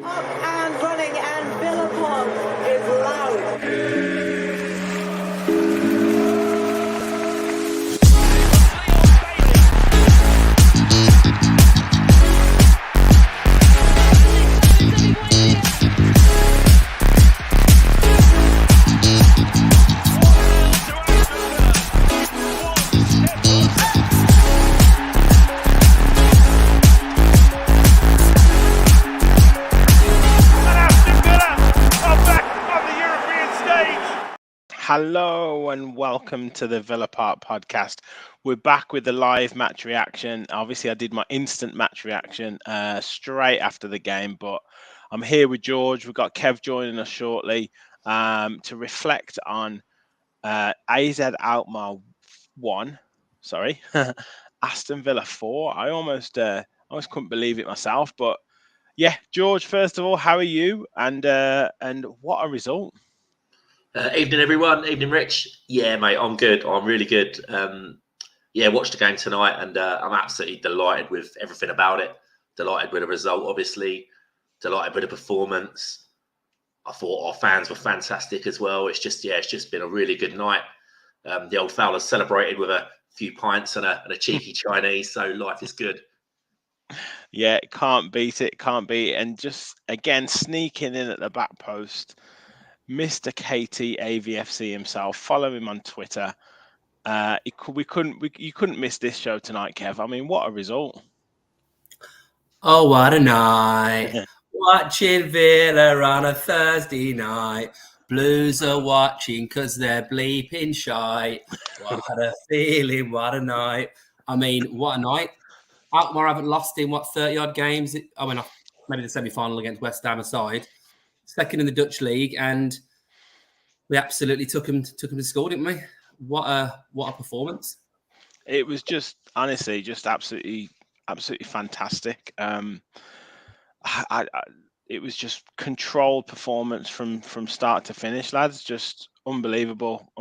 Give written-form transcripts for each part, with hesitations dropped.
Up and running, and Tielemans is loud. Hello and welcome to the Villa Park podcast. We're back with the live match reaction. Obviously, I did my instant match reaction straight after the game, but I'm here with George. We've got Kev joining us shortly to reflect on AZ Alkmaar 1, Aston Villa 4. I almost couldn't believe it myself, but yeah, George, first of all, how are you? And what a result. Evening, everyone. Evening, Rich. Yeah, mate, I'm good. I'm really good. Watched the game tonight, and I'm absolutely delighted with everything about it. Delighted with the result, obviously. Delighted with the performance. I thought our fans were fantastic as well. It's just been a really good night. The old Fowlers celebrated with a few pints and a cheeky Chinese, so life is good. Yeah, can't beat it. And just again sneaking in at the back post. Mr. KT AVFC himself. Follow him on Twitter. You couldn't miss this show tonight, Kev. I mean, what a result! Oh, what a night! Watching Villa on a Thursday night. Blues are watching because they're bleeping shy. What a feeling! What a night! I mean, what a night! Alkmaar haven't lost in 30-odd games. Maybe the semi-final against West Ham aside. Second in the Dutch league, and we absolutely took him to score, didn't we? What a performance! It was just honestly just absolutely fantastic. It was just controlled performance from start to finish, lads. Just unbelievable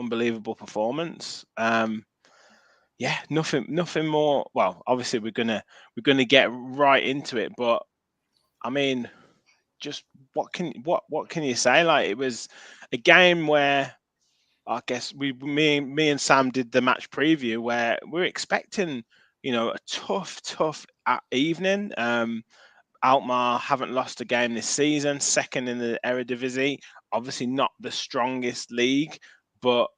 performance. Yeah, nothing more. Well, obviously we're gonna get right into it, but I mean, just what can you say? Like, it was a game where I guess me and Sam did the match preview where we're expecting, a tough evening. Alkmaar haven't lost a game this season, second in the Eredivisie. Obviously not the strongest league, but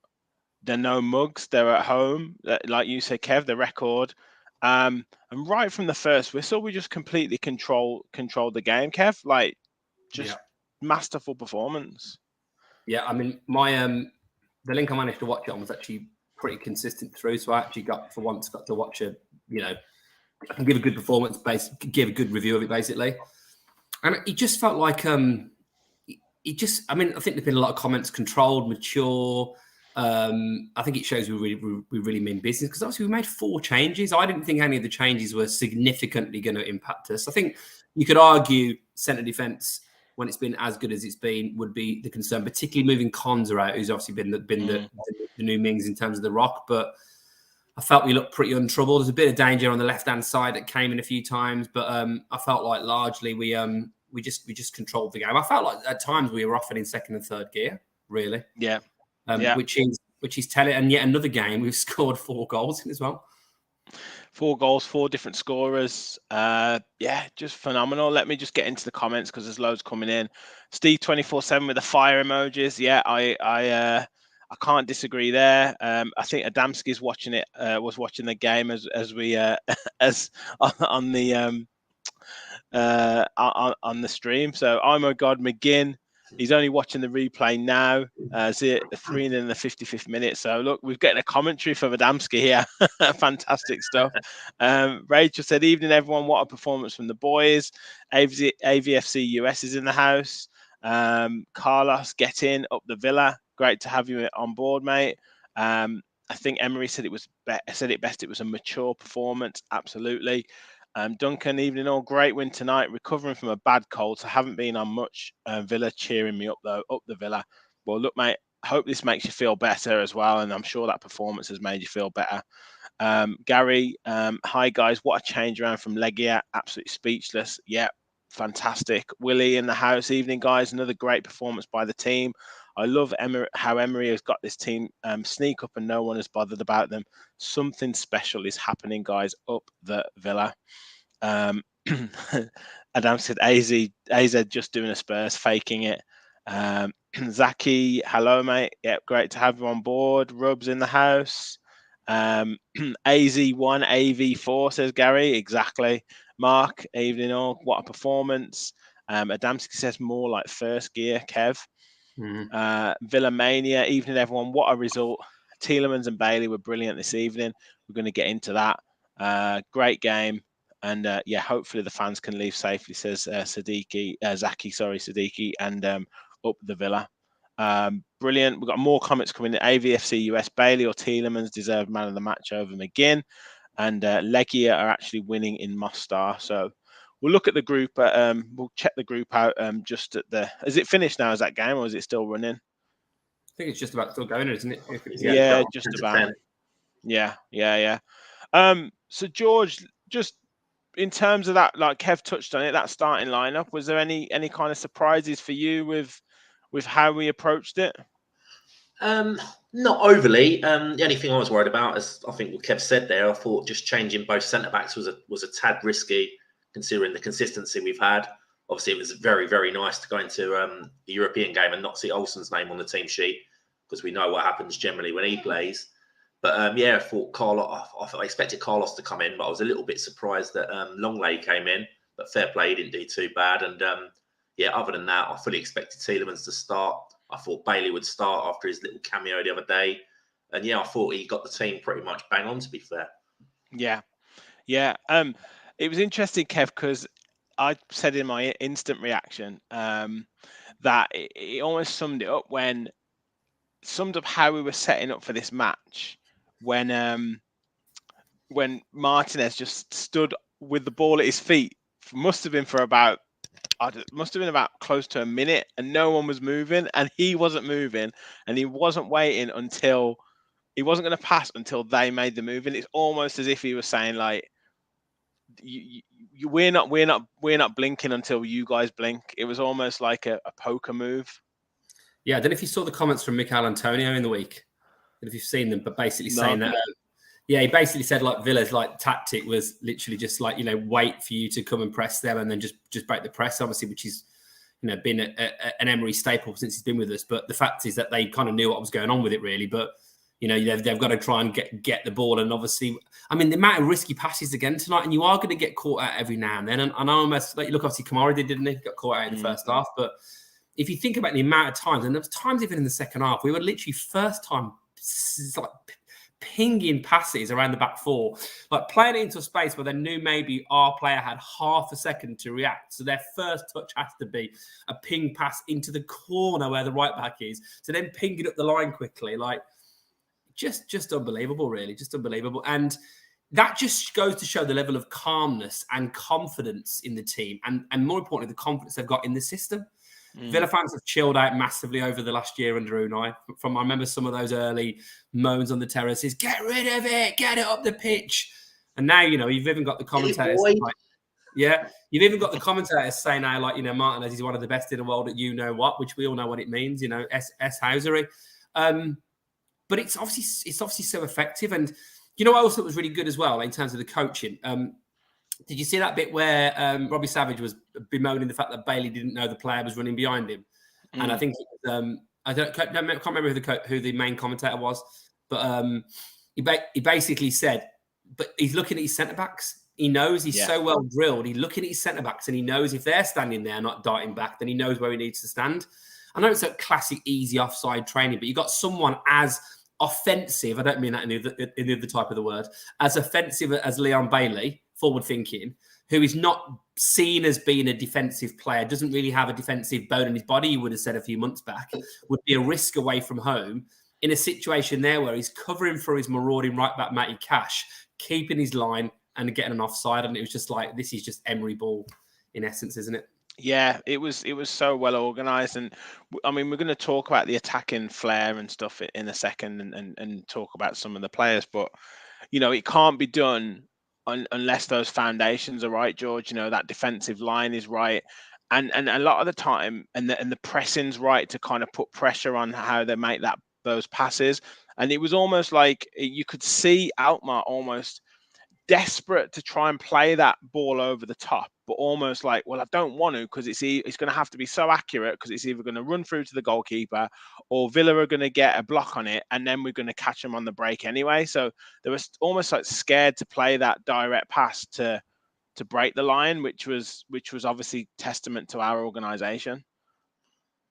they're no mugs. They're at home, like you said, Kev. The record. And right from the first whistle, we just completely controlled the game, Kev. Like, just masterful performance. Yeah, I mean, the link I managed to watch it on was actually pretty consistent through. So I actually got to watch I can give a good performance, give a good review of it, basically. And it just felt like, I think there've been a lot of comments, controlled, mature. I think it shows we really mean business, because obviously we made 4 changes. I didn't think any of the changes were significantly going to impact us. I think you could argue centre defence, when it's been as good as it's been, would be the concern, particularly moving Konza out, who's obviously been the new Mings in terms of the rock. But I felt we looked pretty untroubled. There's a bit of danger on the left-hand side that came in a few times, but I felt like largely we just controlled the game. I felt like at times we were often in second and third gear, really. Yeah. Which is telling. And yet another game we've scored 4 goals in as well. 4 goals, 4 different scorers. Just phenomenal. Let me just get into the comments because there's loads coming in. Steve 24/7 with the fire emojis. Yeah, I can't disagree there. I think Adamski's was watching the game as we as on the stream. So I'm a God McGinn. He's only watching the replay now. The 3 in the 55th minute. So look, we've got a commentary from Adamski here. Fantastic stuff. Rachel said, "Evening, everyone. What a performance from the boys." AVFC US is in the house. Carlos, get in up the Villa. Great to have you on board, mate. I think Emery said it best. It was a mature performance. Absolutely. Duncan, evening all. Great win tonight. Recovering from a bad cold, so haven't been on much. Villa cheering me up, though. Up the Villa. Well, look, mate, hope this makes you feel better as well, and I'm sure that performance has made you feel better. Gary, hi, guys. What a change around from Legia. Absolutely speechless. Yeah, fantastic. Willie in the house. Evening, guys. Another great performance by the team. I love how Emery has got this team sneak up and no one is bothered about them. Something special is happening, guys, up the Villa. Adam said AZ just doing a Spurs, faking it. Zaki, hello, mate. Yep, great to have you on board. Rubs in the house. AZ1, AV4, says Gary. Exactly. Mark, evening all. What a performance. Adamski says more like first gear, Kev. Villa Mania, evening everyone. What a result. Tielemans and Bailey were brilliant this evening. We're going to get into that. Great game. And yeah, hopefully the fans can leave safely, says Zaki, Siddiqui, and up the Villa. Brilliant. We've got more comments coming in. AVFC US, Bailey or Tielemans deserved man of the match over McGinn. And Legia are actually winning in Mostar. So we'll look at the group. We'll check the group out just at the... Is it finished now, is that game, or is it still running? I think it's just about still going, isn't it? Yeah, just about. Yeah. So, George, just in terms of that, like Kev touched on it, that starting lineup, was there any kind of surprises for you with how we approached it? Not overly. The only thing I was worried about, as I think what Kev said there, I thought just changing both centre backs was a tad risky, considering the consistency we've had. Obviously, it was very, very nice to go into the European game and not see Olsen's name on the team sheet, because we know what happens generally when he plays. But yeah, I thought I expected Carlos to come in, but I was a little bit surprised that Longley came in. But fair play, he didn't do too bad. And yeah, other than that, I fully expected Tielemans to start. I thought Bailey would start after his little cameo the other day. And yeah, I thought he got the team pretty much bang on, to be fair. Yeah. It was interesting, Kev, because I said in my instant reaction that it almost summed up how we were setting up for this match when Martinez just stood with the ball at his feet. Must have been about close to a minute, and no one was moving, and he wasn't moving, and he wasn't waiting until he wasn't going to pass until they made the move. And it's almost as if he was saying, like, we're not blinking until you guys blink. It was almost like a poker move. Yeah, I don't know if you saw the comments from Mikel Antonio in the week. I don't know if you've seen them, but basically saying that. Yeah, he basically said like Villa's like tactic was literally just like, wait for you to come and press them and then just break the press, obviously, which is, been an Emery staple since he's been with us. But the fact is that they kind of knew what was going on with it, really. But, they've got to try and get the ball. And obviously, I mean, the amount of risky passes again tonight, and you are going to get caught out every now and then. And I almost, like, look, obviously Kamara didn't he? He got caught out in the first half. But if you think about the amount of times, and there was times even in the second half, we were literally first time like pinging passes around the back four, like playing it into a space where they knew maybe our player had half a second to react. So their first touch has to be a ping pass into the corner where the right back is, to then ping it up the line quickly. Like, just unbelievable, really, just unbelievable. And that just goes to show the level of calmness and confidence in the team, and more importantly, the confidence they've got in the system. Villa fans have chilled out massively over the last year under Unai. I remember some of those early moans on the terraces, get rid of it, get it up the pitch. And now, you've even got the commentators. You've even got the commentators saying now, like, Martinez is one of the best in the world at which we all know what it means, S-housery. But it's obviously so effective. And I also thought was really good as well in terms of the coaching. Did you see that bit where Robbie Savage was bemoaning the fact that Bailey didn't know the player was running behind him? And I think I can't remember who the main commentator was, but he basically said, but he's looking at his centre backs. He knows he's so well drilled. He's looking at his centre backs, and he knows if they're standing there not darting back, then he knows where he needs to stand. I know it's a classic easy offside training, but you got someone as offensive. I don't mean that in the other type of the word, as offensive as Leon Bailey, forward thinking, who is not seen as being a defensive player, doesn't really have a defensive bone in his body, you would have said a few months back, would be a risk away from home in a situation there where he's covering for his marauding right back, Matty Cash, keeping his line and getting an offside. And it was just like, this is just Emery ball in essence, isn't it? Yeah, it was so well organised. And I mean, we're going to talk about the attacking flair and stuff in a second and talk about some of the players, but it can't be done unless those foundations are right, George. That defensive line is right, and a lot of the time, and the pressing's right to kind of put pressure on how they make those passes. And it was almost like you could see Alkmaar almost desperate to try and play that ball over the top, but almost like, well, I don't want to, because it's going to have to be so accurate, because it's either going to run through to the goalkeeper or Villa are going to get a block on it, and then we're going to catch them on the break anyway. So they were almost like scared to play that direct pass to break the line, which was obviously testament to our organisation.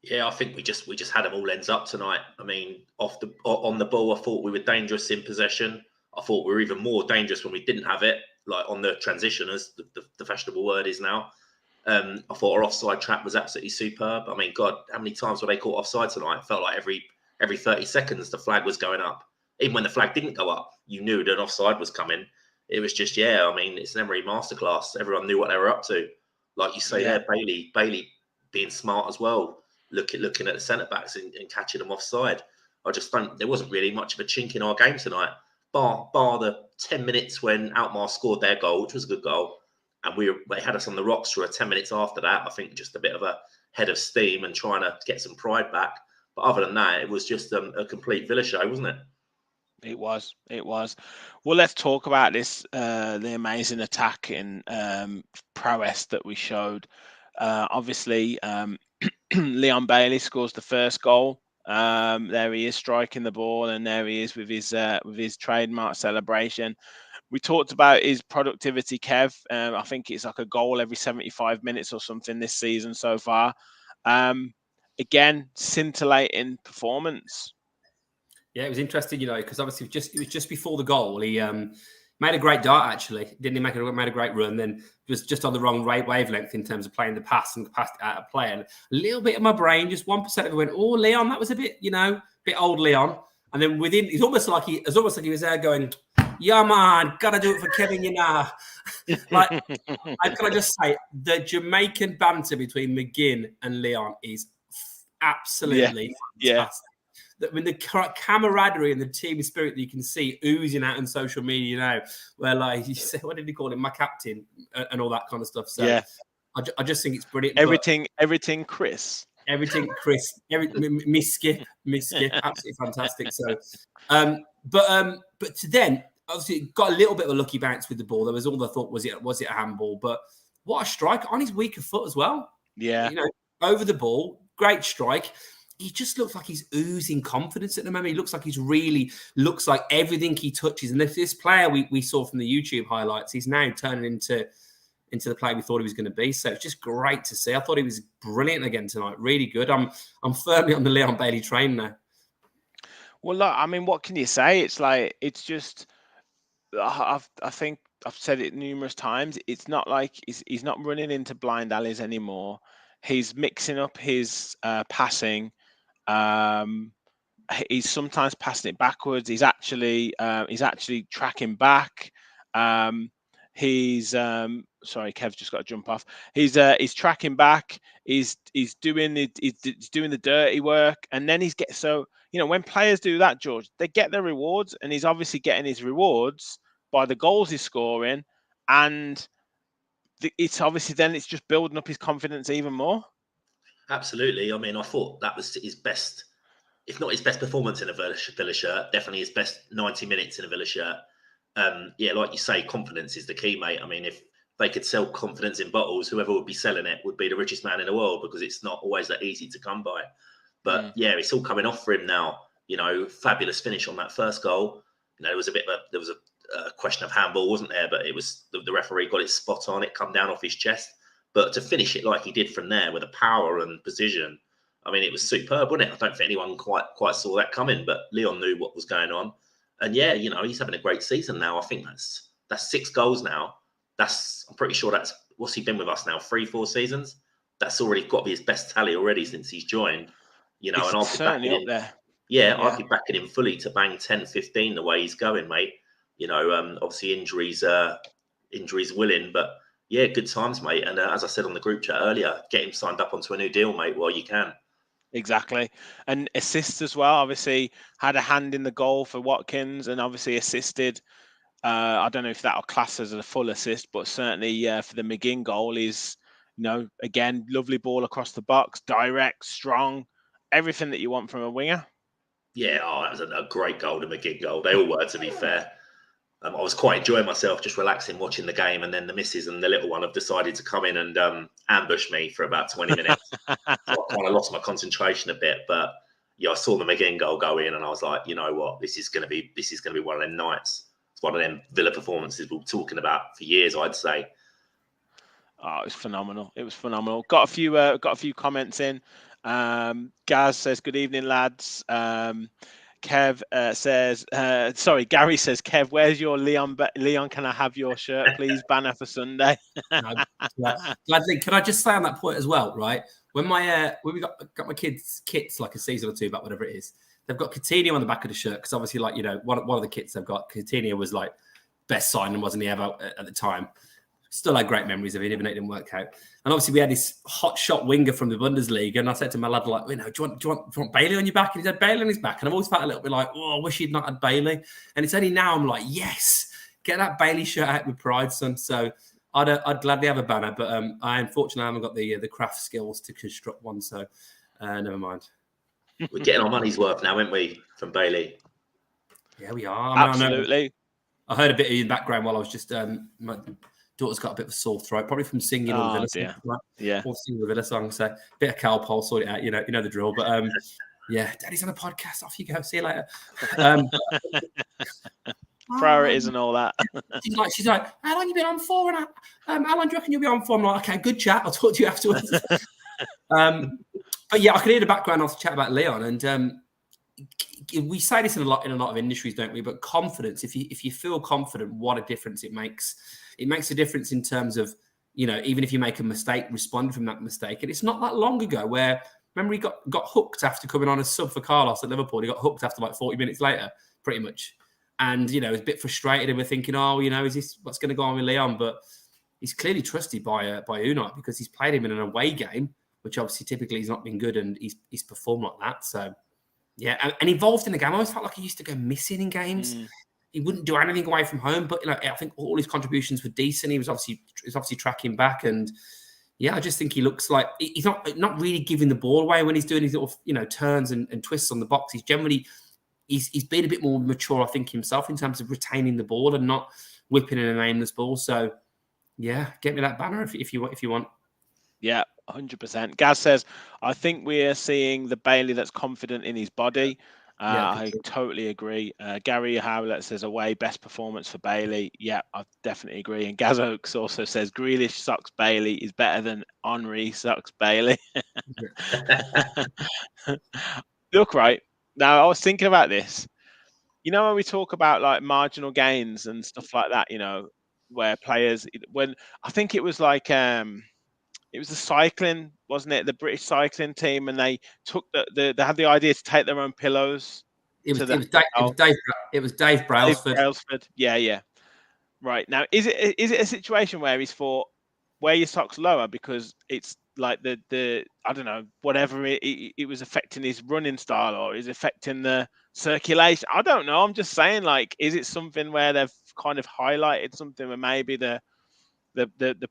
Yeah, I think we just had them all ends up tonight. I mean, on the ball, I thought we were dangerous in possession. I thought we were even more dangerous when we didn't have it, like on the transition, as the fashionable word is now. I thought our offside trap was absolutely superb. I mean, God, how many times were they caught offside tonight? It felt like every 30 seconds the flag was going up. Even when the flag didn't go up, you knew that an offside was coming. It was just, I mean, it's an Emery masterclass. Everyone knew what they were up to. Like you say there, Bailey being smart as well, looking at the centre-backs and catching them offside. There wasn't really much of a chink in our game tonight. Bar the 10 minutes when Alkmaar scored their goal, which was a good goal, and they had us on the rocks for 10 minutes after that. I think just a bit of a head of steam and trying to get some pride back. But other than that, it was just a complete Villa show, wasn't it? It was. Well, let's talk about this, the amazing attack in prowess that we showed. Obviously, Leon Bailey scores the first goal. There he is striking the ball, and there he is with his trademark celebration. We talked about his productivity, Kev. I think it's like a goal every 75 minutes or something this season so far. Again, scintillating performance. Yeah, it was interesting, because obviously it was just before the goal. He made a great dart, actually. Didn't he made a great run? Then was just on the wrong wavelength in terms of playing the pass and passed out of play. And a little bit of my brain, just 1% of it went, oh, Leon, that was a bit, bit old Leon. And then it's almost like he was there going, yeah, man, gotta do it for Kevin, Like, can I just say, the Jamaican banter between McGinn and Leon is absolutely fantastic. I mean, the camaraderie and the team spirit that you can see oozing out on social media now, where like you say, what did he call him, my captain, and all that kind of stuff. So I just think it's brilliant. Everything, Chris. Everything, Chris. Miss Skip, absolutely fantastic. So, but to then obviously it got a little bit of a lucky bounce with the ball. There was all the thought, was it a handball? But what a strike on his weaker foot as well. Yeah, over the ball, great strike. He just looks like he's oozing confidence at the moment. He looks like everything he touches. And if this player we saw from the YouTube highlights, he's now turning into the player we thought he was going to be. So it's just great to see. I thought he was brilliant again tonight. Really good. I'm firmly on the Leon Bailey train now. Well, look, I mean, what can you say? It's just, I think I've said it numerous times. It's not like he's not running into blind alleys anymore. He's mixing up his passing. He's sometimes passing it backwards. He's actually tracking back. He's sorry, Kev's just got to jump off. He's tracking back. He's doing the dirty work, and then when players do that, George, they get their rewards, and he's obviously getting his rewards by the goals he's scoring, and it's obviously then it's just building up his confidence even more. Absolutely. I mean, I thought that was his best, if not his best performance in a Villa shirt, definitely his best 90 minutes in a Villa shirt. Like you say, confidence is the key, mate. I mean, if they could sell confidence in bottles, whoever would be selling it would be the richest man in the world, because it's not always that easy to come by. But it's all coming off for him now. Fabulous finish on that first goal. There was a question of handball, wasn't there? But it was the referee got it spot on. It come down off his chest. But to finish it like he did from there with the power and precision, I mean, it was superb, wasn't it? I don't think anyone quite saw that coming, but Leon knew what was going on. And he's having a great season now. I think that's 6 goals now. I'm pretty sure that's, what's he been with us now? 3-4 seasons? That's already got to be his best tally already since he's joined. And I'll be certainly up there. I'd be backing him fully to bang 10, 15 the way he's going, mate. Obviously injuries willing, but yeah, good times, mate. And as I said on the group chat earlier, get him signed up onto a new deal, mate, while you can. Exactly. And assists as well. Obviously had a hand in the goal for Watkins, and obviously assisted. I don't know if that'll class as a full assist, but certainly for the McGinn goal is, again, lovely ball across the box, direct, strong, everything that you want from a winger. Yeah, that was a great goal, the McGinn goal. They all were, to be fair. I was quite enjoying myself, just relaxing, watching the game, and then the missus and the little one have decided to come in and ambush me for about 20 minutes. So I kind of lost my concentration a bit, but yeah, I saw the McGinn goal go in, and I was like, you know what, this is going to be one of them nights. It's one of them Villa performances we've been talking about for years, I'd say. Oh, it was phenomenal. It was phenomenal. Got a few comments in. Gaz says, "Good evening, lads." Kev says, Gary says, "Kev, where's your Leon? Leon, can I have your shirt, please? Banner for Sunday." Gladly, can I just say on that point as well, right? When we got my kids' kits like a season or two back, whatever it is, they've got Coutinho on the back of the shirt because obviously, like, one of the kits they've got, Coutinho was like best signing, wasn't he, ever at the time? Still had great memories of it, even though it didn't work out. And obviously, we had this hot shot winger from the Bundesliga, and I said to my lad, like, do you want Bailey on your back? And he said, Bailey on his back. And I've always felt a little bit like, oh, I wish he'd not had Bailey. And it's only now I'm like, yes, get that Bailey shirt out with pride, son. So I'd gladly have a banner, but I unfortunately haven't got the craft skills to construct one. So never mind. We're getting our money's worth now, aren't we, from Bailey? Yeah, we are. Absolutely. I heard a bit in the background while I was just my daughter's got a bit of a sore throat, probably from singing all the Villa songs. Right? Yeah. Or singing the Villa songs. So a bit of Calpol, sort it out. You know the drill. But yeah, Daddy's on a podcast. Off you go. See you later. Priorities and all that. she's like, how long you been on for? And how long do you reckon you'll be on for? I'm like, okay, good chat. I'll talk to you afterwards. But yeah, I can hear the background of the chat about Leon, and we say this in a lot of industries, don't we? But confidence, if you feel confident, what a difference it makes. It makes a difference in terms of, even if you make a mistake, respond from that mistake. And it's not that long ago where, remember, he got hooked after coming on as sub for Carlos at Liverpool. He got hooked after like 40 minutes later, pretty much. And, he was a bit frustrated, and we're thinking, is this what's going to go on with Leon? But he's clearly trusted by Unai because he's played him in an away game, which obviously typically he's not been good, and he's performed like that. So, yeah, and involved in the game. I always felt like he used to go missing in games. He wouldn't do anything away from home, but I think all his contributions were decent. He was obviously tracking back, and yeah, I just think he looks like he's not really giving the ball away when he's doing his little turns and twists on the box. He's generally he's been a bit more mature, I think, himself in terms of retaining the ball and not whipping in an aimless ball. So yeah, get me that banner if you want. Yeah, 100%. Gaz says, I think we're seeing the Bailey that's confident in his body. I totally agree. Gary Howlett says, away, best performance for Bailey. Yeah, I definitely agree. And Gaz Oaks also says, Grealish socks Bailey is better than Henry socks Bailey. Look, right, now I was thinking about this. When we talk about like marginal gains and stuff like that, where players, when I think it was like, it was the cycling, wasn't it? The British cycling team, and they took they had the idea to take their own pillows. It was Dave Brailsford. Yeah. Right, now, is it a situation where he's thought, wear your socks lower because it's like the I don't know, whatever it was affecting his running style, or is affecting the circulation? I don't know. I'm just saying, like, is it something where they've kind of highlighted something where maybe the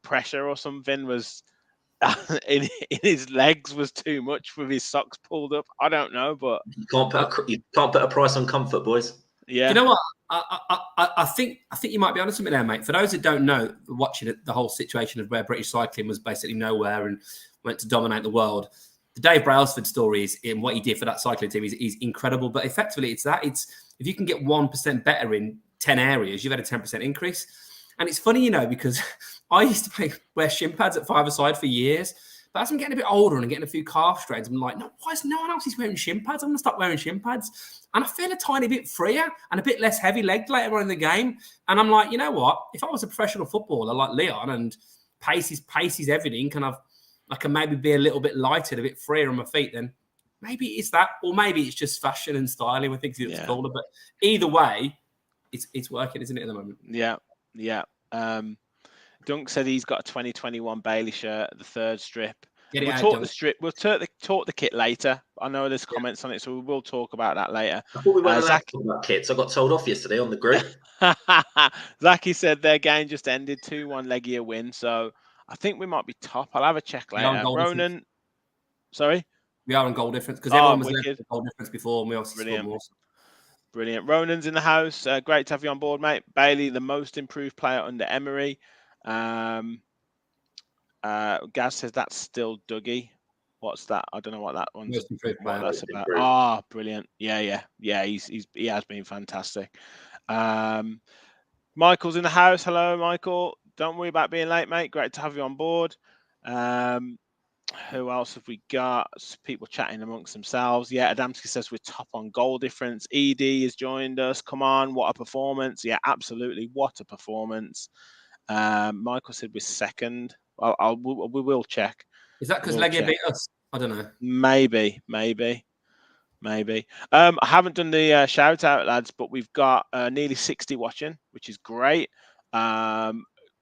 pressure or something was in his legs was too much with his socks pulled up? I don't know, but you can't put a price on comfort, boys. Yeah, you know what? I think you might be onto something there, mate. For those that don't know, watching it, the whole situation of where British cycling was basically nowhere and went to dominate the world. The Dave Brailsford story is in what he did for that cycling team is incredible. But effectively, it's if you can get 1% better in 10 areas, you've had a 10% increase. And it's funny, because I used to wear shin pads at five-a-side for years. But as I'm getting a bit older and getting a few calf strains, I'm like, no, why is no one else wearing shin pads? I'm going to stop wearing shin pads. And I feel a tiny bit freer and a bit less heavy-legged later on in the game. And I'm like, you know what? If I was a professional footballer like Leon and pace is everything, I can maybe be a little bit lighter, a bit freer on my feet, then maybe it's that. Or maybe it's just fashion and styling with things that's cooler. But either way, it's working, isn't it, at the moment? Yeah. Dunk said he's got a 2021 Bailey shirt, the third strip. Get it We'll out, talk Dunk. the strip. We'll talk the kit later. I know there's comments on it, so we will talk about that later. I thought we weren't allowed Zach- to talk about kits. I got told off yesterday on the group. Zaki said their game just ended 2-1 Legia win, so I think we might be top. I'll have a check We are on later. goal Ronan, difference. sorry. We are on goal difference because Oh, everyone was wicked. left with goal difference before, and we obviously scored Brilliant. more. Brilliant. Ronan's in the house. Great to have you on board, mate. Bailey, the most improved player under Emery. Gaz says that's still Dougie. What's that? I don't know what that one's. Most improved What player. that's about. Ah, brilliant. Yeah. He has been fantastic. Michael's in the house. Hello, Michael. Don't worry about being late, mate. Great to have you on board. Who else have we got? People chatting amongst themselves. Yeah, Adamski says we're top on goal difference. ED has joined us. Come on, what a performance. Yeah, absolutely. What a performance. Michael said we're second. We will check. Is that because Legia beat us? I don't know. Maybe. I haven't done the shout out, lads, but we've got nearly 60 watching, which is great.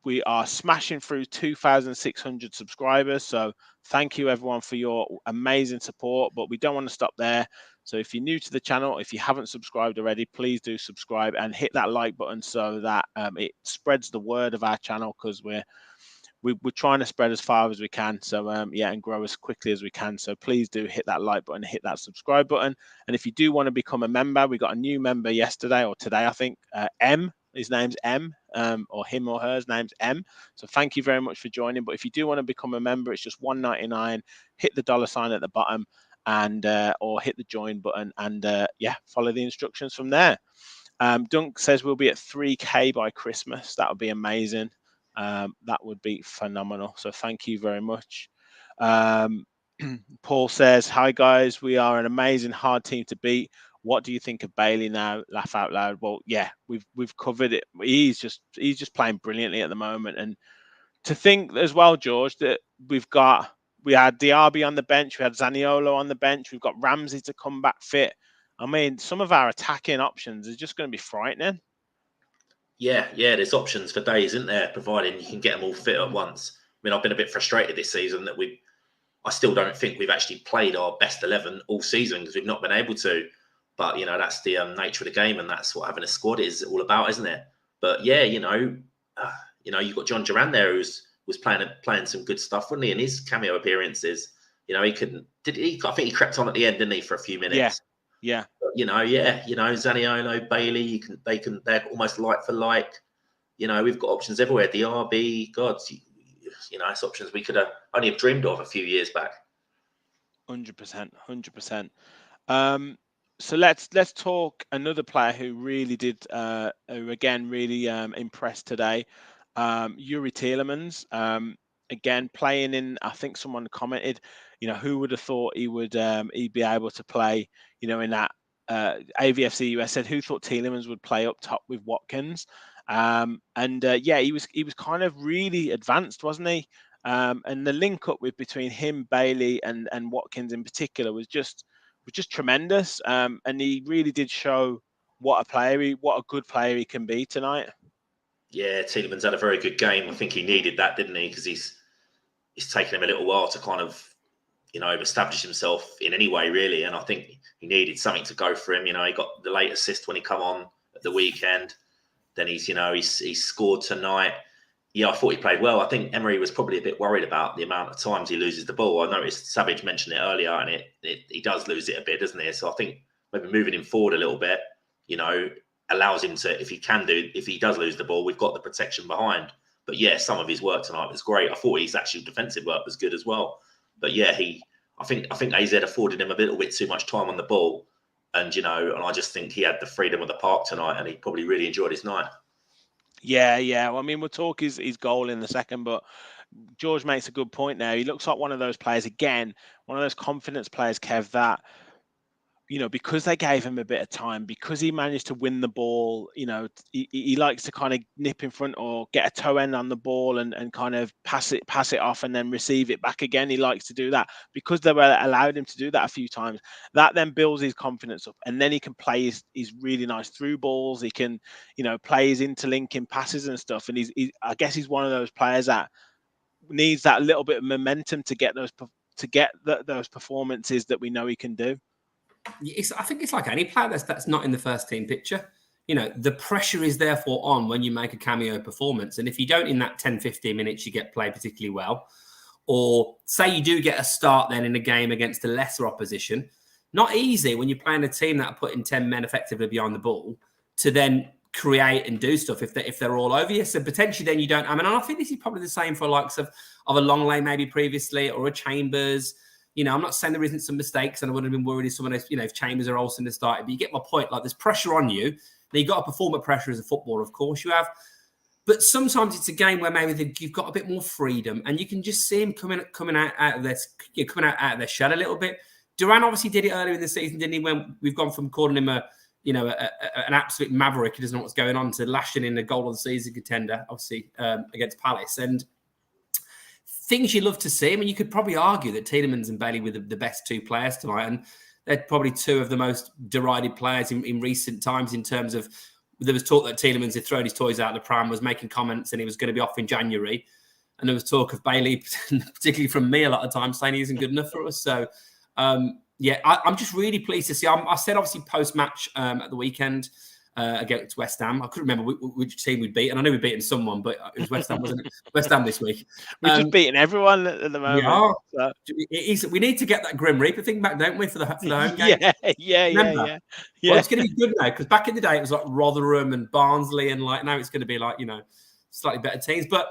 We are smashing through 2,600 subscribers. So thank you, everyone, for your amazing support. But we don't want to stop there. So if you're new to the channel, if you haven't subscribed already, please do subscribe and hit that like button so that it spreads the word of our channel, because we're trying to spread as far as we can. So and grow as quickly as we can. So please do hit that like button, hit that subscribe button. And if you do want to become a member, we got a new member yesterday or today, I think. M, his name's M, or him or her's name's M. So thank you very much for joining. But if you do want to become a member, it's just $1.99. Hit the $ at the bottom, and or hit the join button, and follow the instructions from there. Dunk says we'll be at 3K by Christmas. That would be amazing. That would be phenomenal. So thank you very much. Paul says, hi guys, we are an amazing hard team to beat. What do you think of Bailey now? Laugh out loud. Well, yeah, we've covered it. He's just playing brilliantly at the moment. And to think as well, George, that we had Diaby on the bench, we had Zaniolo on the bench, we've got Ramsey to come back fit. I mean, some of our attacking options are just going to be frightening. Yeah, there's options for days, isn't there? Providing you can get them all fit at once. I mean, I've been a bit frustrated this season that I still don't think we've actually played our best 11 all season because we've not been able to. But, that's the nature of the game, and that's what having a squad is all about, isn't it? But, yeah, you've got John Duran there who was playing some good stuff, wasn't he? In his cameo appearances, I think he crept on at the end, didn't he, for a few minutes? Yeah. But, Zaniolo, Bailey, they're almost like for like. We've got options everywhere. The RB, it's options we could have only have dreamed of a few years back. 100%. So let's talk another player who really did, who again really impressed today. Yuri Tielemans, again playing in. I think someone commented, who would have thought he'd be able to play, in that AVFC US said who thought Tielemans would play up top with Watkins, he was kind of really advanced, wasn't he? And the link up between him, Bailey, and Watkins in particular was just tremendous. And he really did show what a good player he can be tonight. Yeah, Tielemans had a very good game. I think he needed that, didn't he? Because he's taken him a little while to kind of, establish himself in any way, really. And I think he needed something to go for him. He got the late assist when he come on at the weekend. Then he's scored tonight. Yeah, I thought he played well. I think Emery was probably a bit worried about the amount of times he loses the ball. I noticed Savage mentioned it earlier, and he does lose it a bit, doesn't he? So I think maybe moving him forward a little bit, allows him to, if he does lose the ball, we've got the protection behind. But yeah, some of his work tonight was great. I thought his actual defensive work was good as well. But yeah, I think AZ afforded him a little bit too much time on the ball, and and I just think he had the freedom of the park tonight, and he probably really enjoyed his night. Yeah. Well, I mean, we'll talk his goal in a second, but George makes a good point there. He looks like one of those players, again, one of those confidence players, Kev, that, because they gave him a bit of time, because he managed to win the ball, he likes to kind of nip in front or get a toe end on the ball and kind of pass it off and then receive it back again. He likes to do that because they were allowed him to do that a few times. That then builds his confidence up, and then he can play his really nice through balls. He can, play his interlinking passes and stuff. And I guess he's one of those players that needs that little bit of momentum to get those to get those performances that we know he can do. I think it's like any player that's not in the first team picture. You know, the pressure is therefore on when you make a cameo performance. And if you don't, in that 10, 15 minutes, you get played particularly well, or say you do get a start then in a game against a lesser opposition, not easy when you're playing a team that are putting 10 men effectively behind the ball to then create and do stuff if they're all over you. So potentially then you don't. I mean, I think this is probably the same for likes of a Longley maybe previously, or a Chambers. You know, I'm not saying there isn't some mistakes, and I would have been worried if someone, if Chambers or Olsen had started, but you get my point. Like, there's pressure on you. Now, you've got to perform at pressure as a footballer, of course you have. But sometimes it's a game where maybe you've got a bit more freedom, and you can just see him coming out of their shell a little bit. Duran obviously did it earlier in the season, didn't he? When we've gone from calling him an absolute maverick who doesn't know what's going on, to lashing in a goal of the season contender, obviously against Palace. And things you love to see. I mean, you could probably argue that Tielemans and Bailey were the best two players tonight, and they're probably two of the most derided players in recent times in terms of, there was talk that Tielemans had thrown his toys out of the pram, was making comments, and he was going to be off in January. And there was talk of Bailey, particularly from me a lot of times, saying he isn't good enough for us. So, I'm just really pleased to see. I said, obviously, post-match at the weekend against West Ham, I couldn't remember which team we'd beat, and I knew we'd beaten someone, but it was West Ham, wasn't it? West Ham this week. We're just beating everyone at the moment. We need to get that Grim Reaper thing back, don't we, for the home game? Yeah. Well, it's going to be good now, because back in the day it was like Rotherham and Barnsley, and like now it's going to be like, slightly better teams. But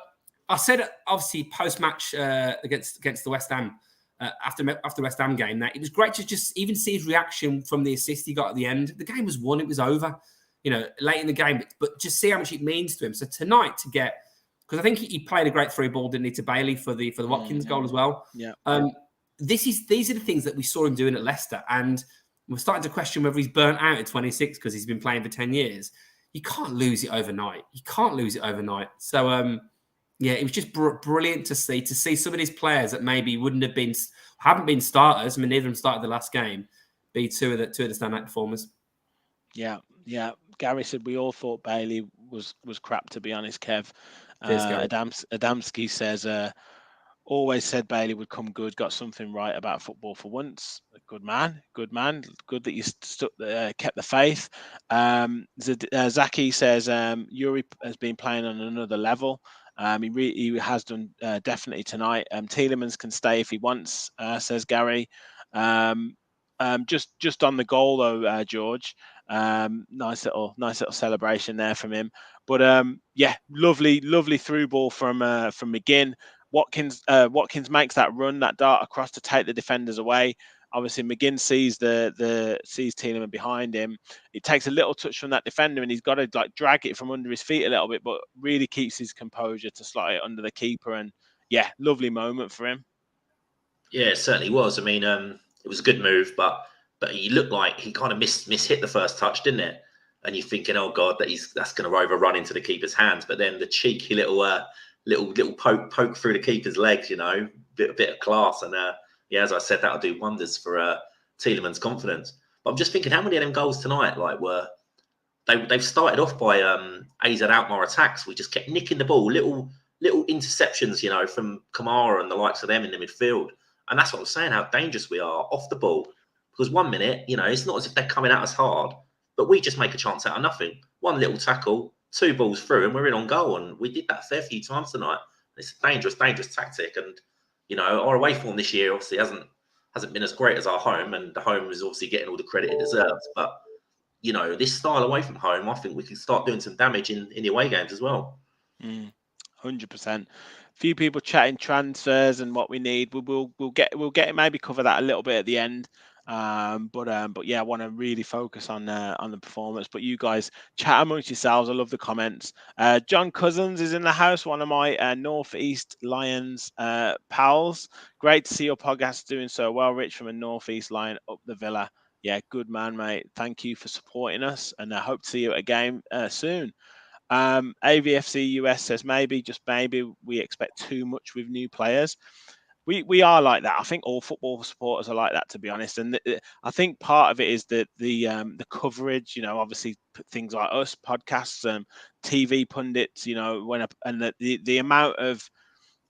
I said, obviously, post-match against the West Ham, after the West Ham game, that it was great to just even see his reaction from the assist he got at the end. The game was won, it was over, late in the game, but just see how much it means to him. So tonight, to get, because I think he played a great through ball, didn't he, to Bailey for the Watkins goal as well. Yeah. These are the things that we saw him doing at Leicester, and we're starting to question whether he's burnt out at 26 because he's been playing for 10 years. You can't lose it overnight. So, it was just brilliant to see some of these players that maybe haven't been starters. I mean, neither of them started the last game, be two of the standout performers. Yeah. Gary said we all thought Bailey was crap, to be honest, Kev. Adamski says, always said Bailey would come good, got something right about football for once. Good man. Good that you kept the faith. Zaki says, Yuri has been playing on another level. He has done definitely tonight. Tielemans can stay if he wants, says Gary. Just on the goal though, George. Nice little celebration there from him. But lovely through ball from McGinn. Watkins makes that run, that dart across to take the defenders away. Obviously, McGinn sees sees Tielemans behind him. It takes a little touch from that defender, and he's got to drag it from under his feet a little bit, but really keeps his composure to slot it under the keeper. And lovely moment for him. Yeah, it certainly was. I mean, it was a good move, but he looked like he kind of mishit the first touch, didn't it? And you're thinking, oh God, that's going to overrun into the keeper's hands. But then the cheeky little poke through the keeper's legs, bit of class. And as I said, that'll do wonders for Tielemans' confidence. But I'm just thinking, how many of them goals tonight they've started off by AZ Alkmaar attacks? We just kept nicking the ball, little interceptions, from Kamara and the likes of them in the midfield. And that's what I'm saying, how dangerous we are off the ball. Because 1 minute, it's not as if they're coming at us hard, but we just make a chance out of nothing. One little tackle, 2 balls through, and we're in on goal. And we did that a fair few times tonight. It's a dangerous tactic. And, our away form this year obviously hasn't been as great as our home, and the home is obviously getting all the credit it deserves. But, this style away from home, I think we can start doing some damage in the away games as well. 100%. Few people chatting transfers and what we need. We'll get maybe cover that a little bit at the end. But I want to really focus on the performance. But you guys chat amongst yourselves. I love the comments. John Cousins is in the house, one of my Northeast Lions pals. Great to see your podcast doing so well, Rich, from a Northeast Lion up the Villa. Yeah, good man, mate. Thank you for supporting us, and I hope to see you at a game soon. AVFC US says maybe, just maybe, we expect too much with new players. We are like that. I think all football supporters are like that, to be honest. And I think part of it is that the coverage, obviously things like us, podcasts, TV pundits, and the amount of,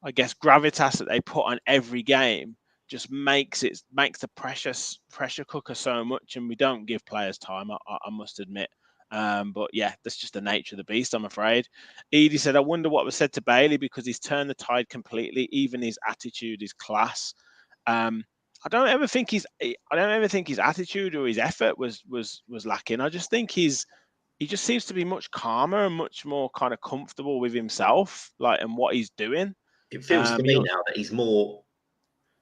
I guess, gravitas that they put on every game just makes the pressure cooker so much, and we don't give players time. I must admit. But yeah, that's just the nature of the beast, I'm afraid. Edie said, I wonder what was said to Bailey because he's turned the tide completely. Even his attitude is class. I don't ever think his attitude or his effort was lacking. I just think he just seems to be much calmer and much more kind of comfortable with himself, like, and what he's doing. It feels to me now that he's more.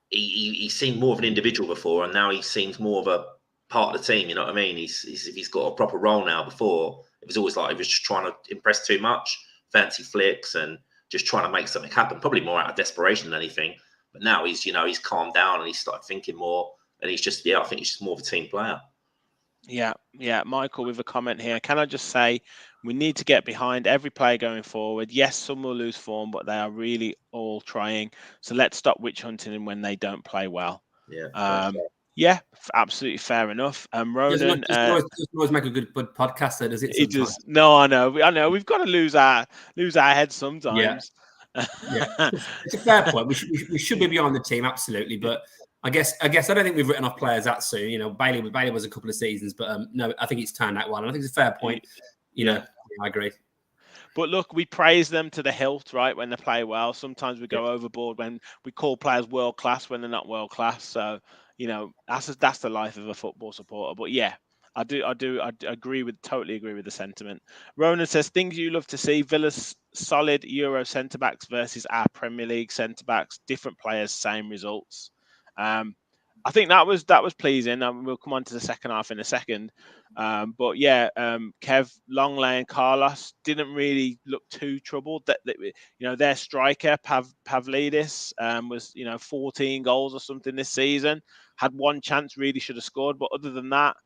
He seemed more of an individual before, and now he seems more of a part of the team. You know what I mean? He's got a proper role now. Before it was always like he was just trying to impress too much, fancy flicks, and just trying to make something happen. Probably more out of desperation than anything. But now he's calmed down and he's started thinking more, and he's just I think he's just more of a team player. Yeah. Michael with a comment here. Can I just say we need to get behind every player going forward. Yes, some will lose form, but they are really all trying. So let's stop witch hunting when they don't play well. Yeah. Yeah, absolutely fair enough. Ronan doesn't always make a good podcast, though, does it? It does. No, I know. We've got to lose our heads sometimes. Yeah. It's a fair point. We should be beyond the team, absolutely. But I guess I don't think we've written off players that soon. You know, Bailey was a couple of seasons, but no, I think it's turned out well. And I think it's a fair point. You know, I agree. But look, we praise them to the hilt, right? When they play well. Sometimes we go overboard when we call players world class when they're not world class. So, you know, that's the life of a football supporter. But yeah, I totally agree with the sentiment. Ronan says, things you love to see: Villa's solid Euro centre backs versus our Premier League centre backs. Different players, same results. I think that was pleasing. We'll come on to the second half in a second. But yeah, Kev, Longley, and Carlos didn't really look too troubled. That their striker Pavlidis was 14 goals or something this season. Had one chance, really should have scored, but other than that,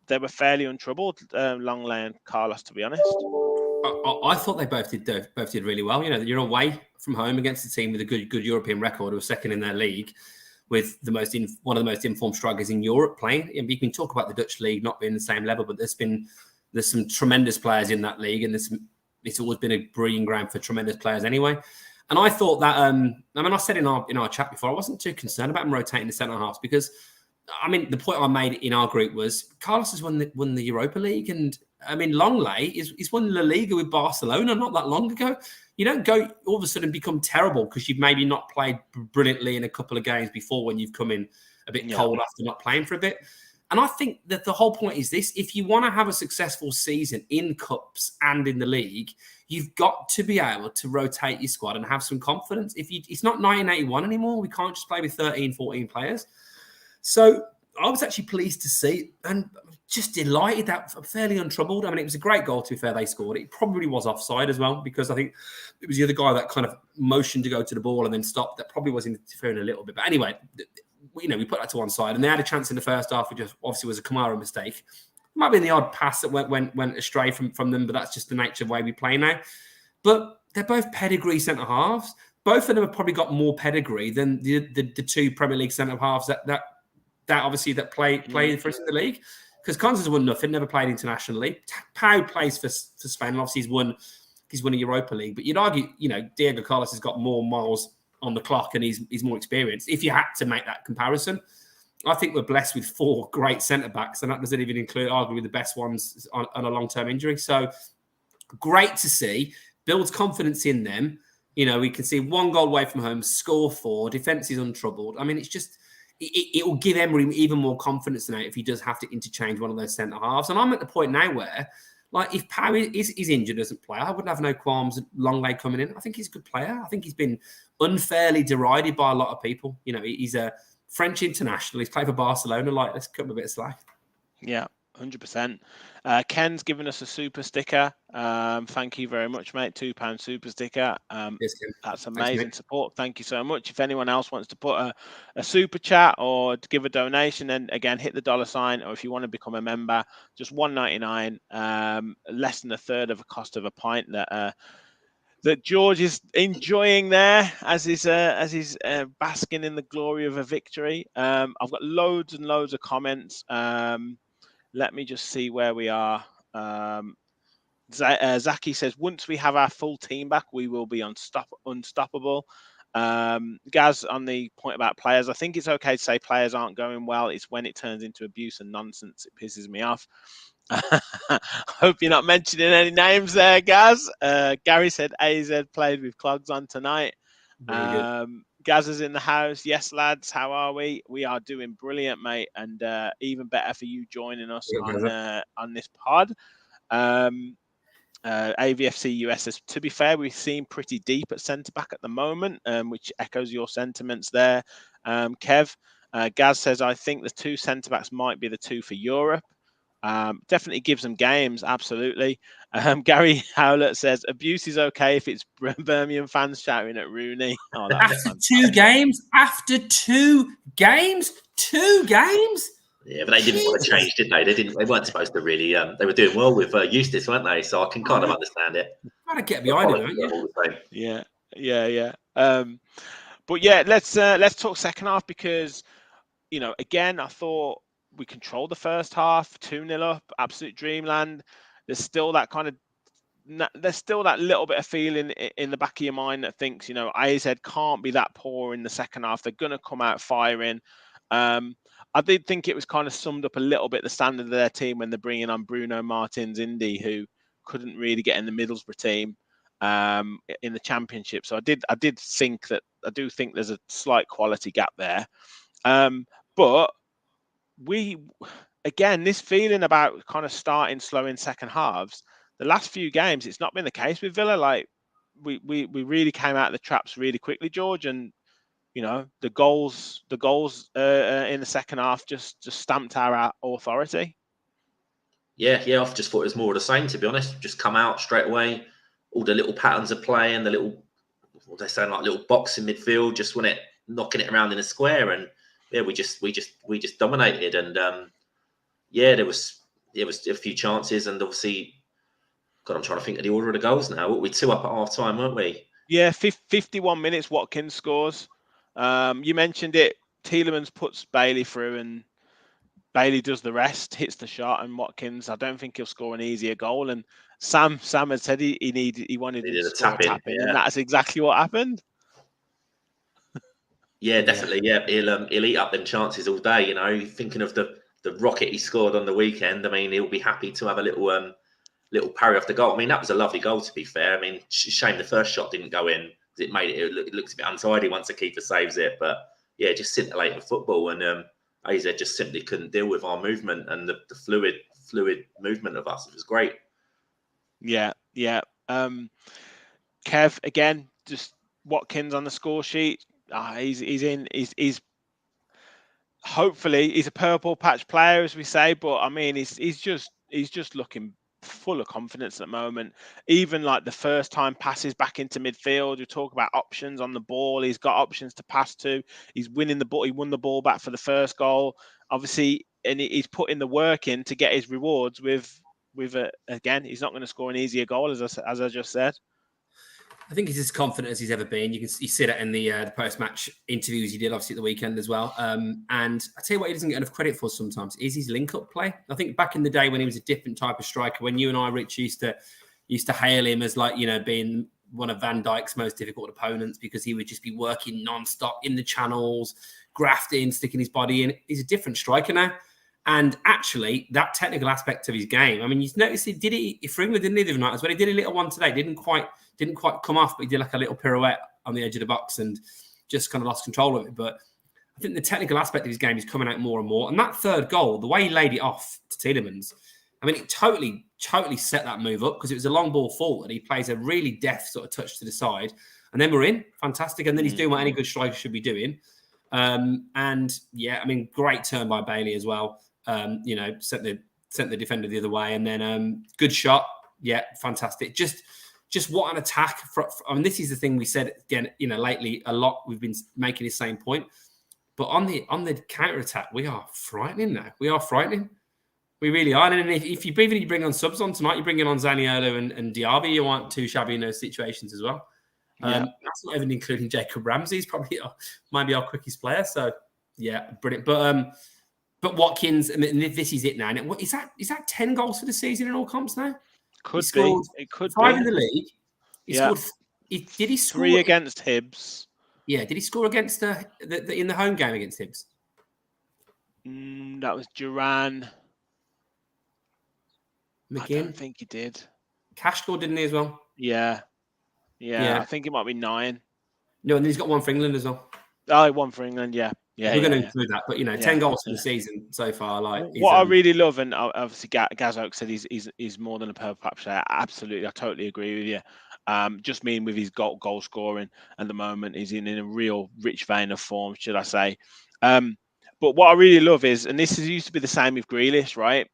they were fairly untroubled. Longley and Carlos, to be honest. I thought they both did really well. You know, you're away from home against a team with a good European record, who was second in their league, with one of the most informed strikers in Europe playing. And we can talk about the Dutch league not being the same level, but there's some tremendous players in that league, and it's always been a breeding ground for tremendous players anyway. And I thought that I said in our chat before, I wasn't too concerned about him rotating the centre halves because, I mean, the point I made in our group was Carlos has won the Europa League, and I mean, Longley is won La Liga with Barcelona not that long ago. You don't go all of a sudden become terrible because you've maybe not played brilliantly in a couple of games before when you've come in a bit cold after not playing for a bit. And I think that the whole point is this: if you want to have a successful season in cups and in the league, you've got to be able to rotate your squad and have some confidence. It's not 1981 anymore. We can't just play with 13, 14 players. So I was actually pleased to see and just delighted that I'm fairly untroubled. I mean, it was a great goal, to be fair, they scored. It probably was offside as well, because I think it was the other guy that kind of motioned to go to the ball and then stopped. That probably was interfering a little bit. But anyway, we put that to one side. And they had a chance in the first half, which obviously was a Kamara mistake. Might have been the odd pass that went astray from them, but that's just the nature of the way we play now. But they're both pedigree centre-halves. Both of them have probably got more pedigree than the two Premier League centre-halves that obviously play for us in the league. Because Constance won nothing, never played internationally. Pau plays for Spain, and obviously he's won a Europa League. But you'd argue, Diego Carlos has got more miles on the clock and he's more experienced. If you had to make that comparison, I think we're blessed with 4 great centre-backs, and that doesn't even include arguably the best ones on a long-term injury. So great to see. Builds confidence in them. We can see 1 goal away from home, score 4, defence is untroubled. I mean, it's just... It will give Emery even more confidence now if he does have to interchange one of those centre halves. And I'm at the point now where, like, if Pau is injured, doesn't play, I wouldn't have no qualms at Longley coming in. I think he's a good player. I think he's been unfairly derided by a lot of people. He's a French international. He's played for Barcelona. Like, let's cut him a bit of slack. Yeah, 100%. Ken's given us a super sticker. Thank you very much, mate. £2 super sticker. That's amazing support. Thank you so much. If anyone else wants to put a super chat or to give a donation, then again, hit the $sign. Or if you want to become a member, just $1.99, less than a third of the cost of a pint that George is enjoying there as he's basking in the glory of a victory. I've got loads and loads of comments. Let me just see where we are. Zaki says, once we have our full team back, we will be unstoppable. Gaz, on the point about players, I think it's okay to say players aren't going well. It's when it turns into abuse and nonsense. It pisses me off. Hope you're not mentioning any names there, Gaz. Gary said AZ played with clogs on tonight. Gaz is in the house. Yes, lads, how are we? We are doing brilliant, mate, and even better for you joining us on this pod. AVFC US says, to be fair, we seem pretty deep at centre back at the moment, which echoes your sentiments there. Kev, Gaz says, I think the 2 centre backs might be the 2 for Europe. Definitely gives them games, absolutely. Gary Howlett says, abuse is okay if it's Birmingham fans shouting at Rooney. Oh, after 2 games? After 2 games? 2 games? Yeah, but they didn't want to change, did they? They weren't supposed to really. They were doing well with Eustace, weren't they? So I can kind of understand it. Gotta get behind it, don't you? Yeah. But yeah, let's talk second half, because again, I thought we controlled the first half, 2-0 up, absolute dreamland. There's still that little bit of feeling in the back of your mind that thinks, AZ can't be that poor in the second half. They're going to come out firing. I did think it was kind of summed up a little bit the standard of their team when they're bringing on Bruno Martins Indy, who couldn't really get in the Middlesbrough team in the Championship. So I do think there's a slight quality gap there. But this feeling about kind of starting slow in second halves, the last few games, it's not been the case with Villa. Like we really came out of the traps really quickly, George, and the goals in the second half just stamped our authority. Yeah, I just thought it was more of the same, to be honest. Just come out straight away, all the little patterns of play and the little, what they say, like little box in midfield, just when it knocking it around in a square, and yeah, we just dominated, and there was a few chances, and obviously, God, I'm trying to think of the order of the goals now. We 2 up at half time, weren't we? Yeah, 51 minutes. Watkins scores. You mentioned it. Tielemans puts Bailey through, and Bailey does the rest, hits the shot, and Watkins, I don't think he'll score an easier goal. And Sam had said he wanted to score a tap in, and that's exactly what happened. Yeah, definitely. Yeah, he'll eat up them chances all day. Thinking of the rocket he scored on the weekend. I mean, he'll be happy to have a little parry off the goal. I mean, that was a lovely goal, to be fair. I mean, shame the first shot didn't go in. It looks a bit untidy once the keeper saves it. But yeah, just scintillating football, and AZ just simply couldn't deal with our movement and the fluid movement of us. It was great. Yeah. Kev, again, just Watkins on the score sheet. He's hopefully he's a purple patch player, as we say, but I mean he's just looking full of confidence at the moment. Even like the first time passes back into midfield, you talk about options on the ball. He's got options to pass to. He's winning the ball. He won the ball back for the first goal, obviously, and he's putting the work in to get his rewards with again. He's not going to score an easier goal, as I just said. I think he's as confident as he's ever been. You see that in the post-match interviews he did, obviously, at the weekend as well. And I tell you what he doesn't get enough credit for sometimes is his link-up play. I think back in the day when he was a different type of striker, when you and I, Rich, used to hail him as being one of Van Dijk's most difficult opponents because he would just be working non-stop in the channels, grafting, sticking his body in. He's a different striker now. And actually, that technical aspect of his game, I mean, you notice he did it for England, didn't he, the other night as well? He did a little one today. Didn't quite come off, but he did like a little pirouette on the edge of the box and just kind of lost control of it. But I think the technical aspect of his game is coming out more and more. And that third goal, the way he laid it off to Tielemans, I mean, it totally set that move up because it was a long ball forward. He plays a really deft sort of touch to the side. And then we're in. Fantastic. And then he's doing what any good striker should be doing. And yeah, I mean, great turn by Bailey as well. Sent the defender the other way. And then good shot. Yeah, fantastic. Just what an attack. I mean, this is the thing we said, again, lately a lot. We've been making the same point. But on the counter-attack, we are frightening now. We are frightening. We really are. And if you bring on subs on tonight, you're bringing on Zaniolo and Diaby, you aren't too shabby in those situations as well. That's not even including Jacob Ramsey. He's probably might be our quickest player. So, yeah, brilliant. But Watkins, I mean, this is it now. And is that 10 goals for the season in all comps now? Could be. It could 5 be. In the league. He scored. Did he score 3 against Hibs? Yeah, did he score against in the home game against Hibs? That was Duran. I McGinn? don't think he did. Cash scored, didn't he, as well? Yeah. Yeah. I think it might be 9. No, and then he's got one for England as well. Oh, he won for England. Yeah. We're going to include that, but 10 goals for Yeah. the season so far. Like what I really love, and obviously Gazok said he's more than a purple patch player. Absolutely, I totally agree with you. Just mean with his goal scoring at the moment, he's in a real rich vein of form, should I say? But what I really love is, and this used to be the same with Grealish, right?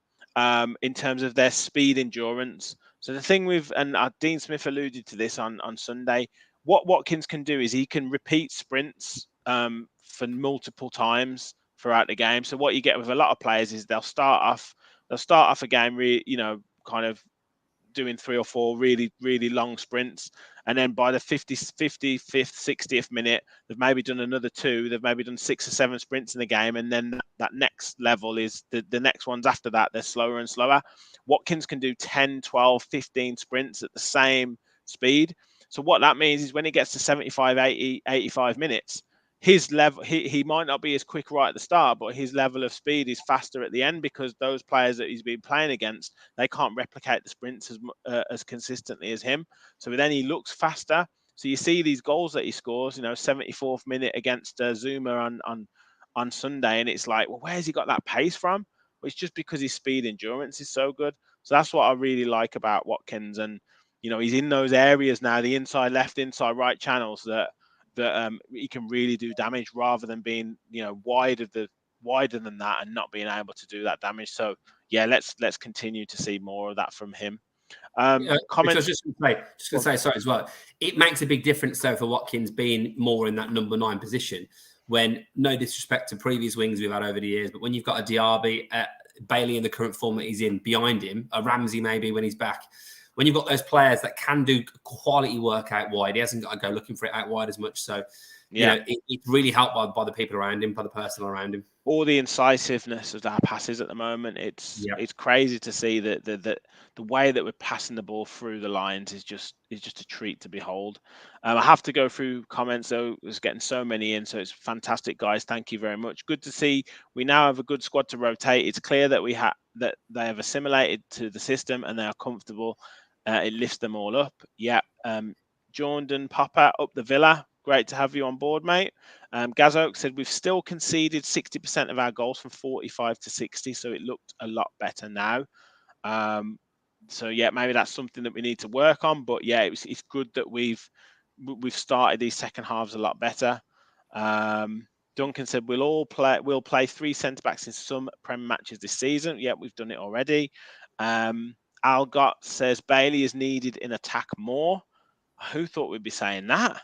In terms of their speed endurance. So the thing with, and Dean Smith alluded to this on Sunday, what Watkins can do is he can repeat sprints for multiple times throughout the game. So what you get with a lot of players is they'll start off a game, kind of doing 3 or 4 really, really long sprints. And then by the 55th, 60th minute, they've maybe done another 2. They've maybe done 6 or 7 sprints in the game. And then that next level is the next ones after that. They're slower and slower. Watkins can do 10, 12, 15 sprints at the same speed. So what that means is when he gets to 75, 80, 85 minutes, his level, he might not be as quick right at the start, but his level of speed is faster at the end because those players that he's been playing against, they can't replicate the sprints as consistently as him. So then he looks faster. So you see these goals that he scores, 74th minute against Zuma on Sunday, and it's like, well, where's he got that pace from? Well, it's just because his speed endurance is so good. So that's what I really like about Watkins, and he's in those areas now, the inside left, inside right channels that he can really do damage rather than being wider than that and not being able to do that damage. So yeah, let's continue to see more of that from him. Because just going to say, sorry as well. It makes a big difference though for Watkins being more in that number 9 position. When, no disrespect to previous wings we've had over the years, but when you've got a Diaby, Bailey in the current form that he's in behind him, a Ramsey maybe when he's back. When you've got those players that can do quality work out wide, he hasn't got to go looking for it out wide as much. So, it's really helped by the people around him, by the person around him. All the incisiveness of our passes at the moment, it's crazy to see that the way that we're passing the ball through the lines is just a treat to behold. I have to go through comments though. There's getting so many in, so it's fantastic, guys. Thank you very much. Good to see. We now have a good squad to rotate. It's clear that that they have assimilated to the system and they are comfortable. It lifts them all up. Yeah. Jordan Popper up the Villa. Great to have you on board, mate. Gazoak said we've still conceded 60% of our goals from 45 to 60, so it looked a lot better now. So yeah, maybe that's something that we need to work on. But yeah, it's good that we've started these second halves a lot better. Duncan said we'll play 3 centre backs in some Prem matches this season. Yeah, we've done it already. Algot says Bailey is needed in attack more. Who thought we'd be saying that?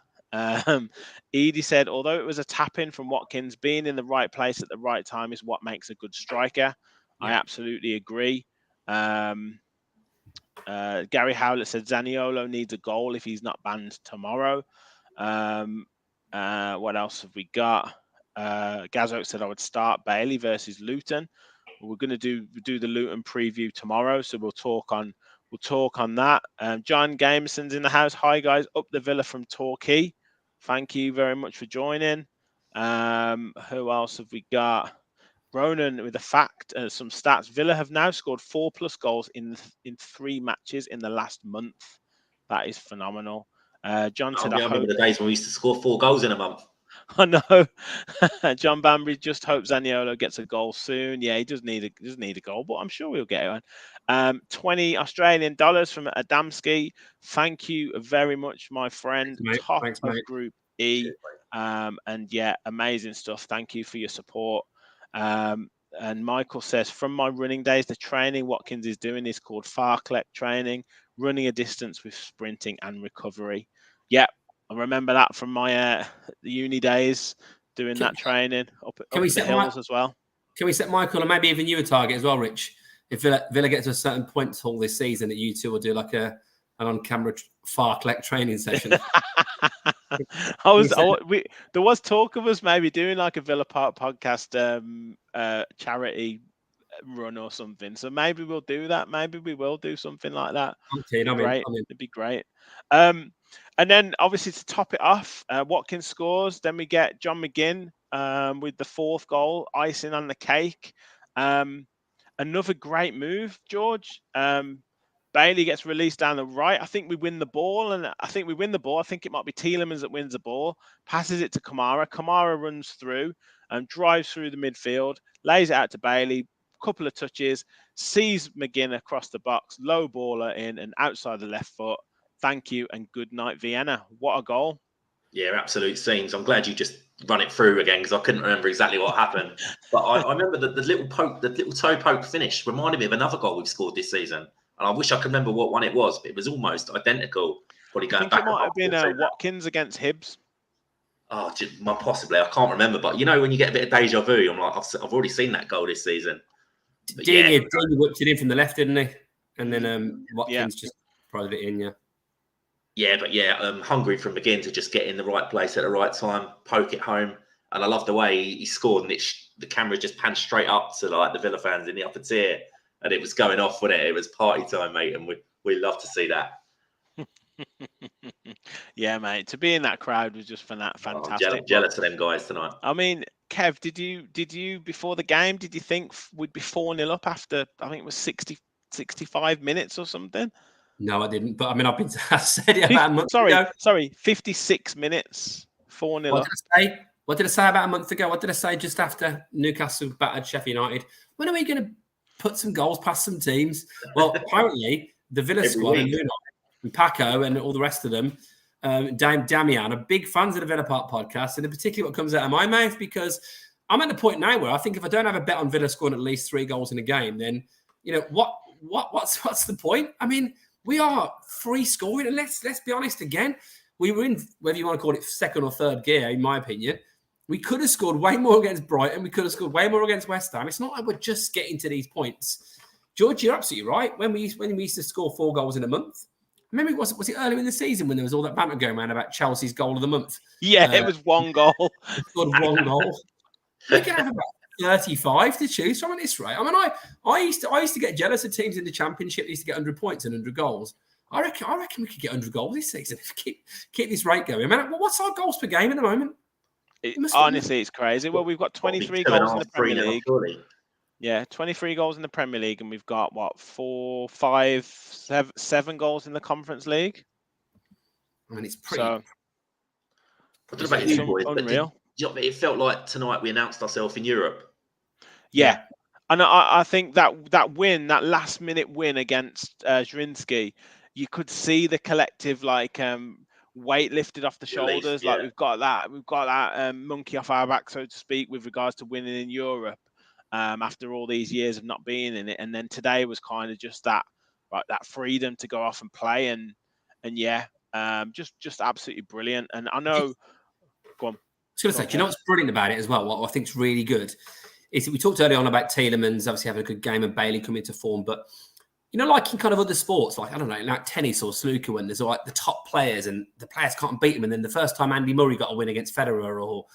Edie said, although it was a tap-in from Watkins, being in the right place at the right time is what makes a good striker. Yeah. I absolutely agree. Gary Howlett said Zaniolo needs a goal if he's not banned tomorrow. What else have we got? Gazo said I would start Bailey versus Luton. We're going to do the Luton preview tomorrow, so we'll talk on that. John Gameson's in the house. Hi guys, up the Villa from Torquay. Thank you very much for joining. Who else have we got? Ronan with a fact, some stats. Villa have now scored 4+ goals in 3 matches in the last month. That is phenomenal. John said, I remember the days when we used to score 4 goals in a month. I know. John Bambury just hopes Zaniolo gets a goal soon. Yeah, he does need a goal, but I'm sure we'll get one. 20 Australian dollars from Adamski. Thank you very much, my friend. Thanks, Top of Group E. And yeah, amazing stuff. Thank you for your support. And Michael says, from my running days, the training Watkins is doing is called Farclep training, running a distance with sprinting and recovery. Yeah, I remember that from my uni days, doing that training up the hills as well. Can we set Michael and maybe even you a target as well, Rich? If Villa gets to a certain point all this season, that you two will do like an on-camera Farclep training session. There was talk of us maybe doing like a Villa Park podcast charity run or something. So maybe we'll do that. Maybe we will do something like that. It'd be great. And then obviously to top it off, Watkins scores. Then we get John McGinn with the 4th goal, icing on the cake. Another great move, George. Bailey gets released down the right. I think we win the ball, and I think it might be Tielemans that wins the ball, passes it to Kamara. Kamara runs through and drives through the midfield, lays it out to Bailey. Couple of touches, sees McGinn across the box, low baller in and outside the left foot. Thank you and good night, Vienna. What a goal. Yeah, absolute scenes. I'm glad you just run it through again because I couldn't remember exactly what happened. But I remember the little toe poke finish reminded me of another goal we've scored this season. And I wish I could remember what one it was, but it was almost identical. Probably going back. It might have been Watkins against Hibs. Oh, possibly. I can't remember. But when you get a bit of deja vu, I'm like, I've already seen that goal this season. Daniel whipped it in from the left, didn't he? And then Watkins just prodded it in, hungry from McGinn to just get in the right place at the right time, poke it home. And I love the way he scored, and the camera just panned straight up to like the Villa fans in the upper tier, and it was going off, wasn't it? It was party time, mate, and we love to see that. Yeah, mate. To be in that crowd was just fantastic. I'm jealous of them guys tonight. I mean, Kev, did you before the game, did you think we'd be 4-0 up after, I think it was 65 minutes or something? No, I didn't. But I mean, I said it about a month ago. Sorry, 56 minutes, 4-0 up. What did I say about a month ago? What did I say just after Newcastle battered Sheffield United? When are we going to put some goals past some teams? Well, apparently the Villa squad and Paco and all the rest of them, Damian, are big fans of the Villa Park podcast, and in particular what comes out of my mouth, because I'm at the point now where I think if I don't have a bet on Villa scoring at least 3 goals in a game, then what's the point? I mean, we are free scoring, and let's be honest again. We were in, whether you want to call it 2nd or 3rd gear, in my opinion. We could have scored way more against Brighton. We could have scored way more against West Ham. It's not like we're just getting to these points. George, you're absolutely right. When we used to score 4 goals in a month, remember, was it earlier in the season when there was all that banter going around about Chelsea's goal of the month? Yeah, it was 1 goal. Scored 1 goal. We can have about 35 to choose from at this rate. I mean, I used to get jealous of teams in the Championship that used to get 100 points and 100 goals. I reckon we could get 100 goals this season if we keep this rate going. I mean, what's our goals per game at the moment? Honestly, it's crazy. Well, we've got 23 goals in the Premier League. Yeah, 23 goals in the Premier League, and we've got 7 goals in the Conference League. I mean, it's pretty. I don't know about you boys, unreal. But it felt like tonight we announced ourselves in Europe. Yeah. And I think that win, that last minute win against Zrinski, you could see the collective weight lifted off the shoulders. Like we've got that monkey off our back, so to speak, with regards to winning in Europe after all these years of not being in it. And then today was kind of just that freedom to go off and play, and just absolutely brilliant. And I know. Go on. I was going to say, do you know what's brilliant about it as well? What I think is really good is we talked earlier on about Tielemans obviously having a good game and Bailey coming into form, but like in kind of other sports, like I don't know, like tennis or snooker, when there's like the top players and the players can't beat them, and then the first time Andy Murray got a win against Federer, or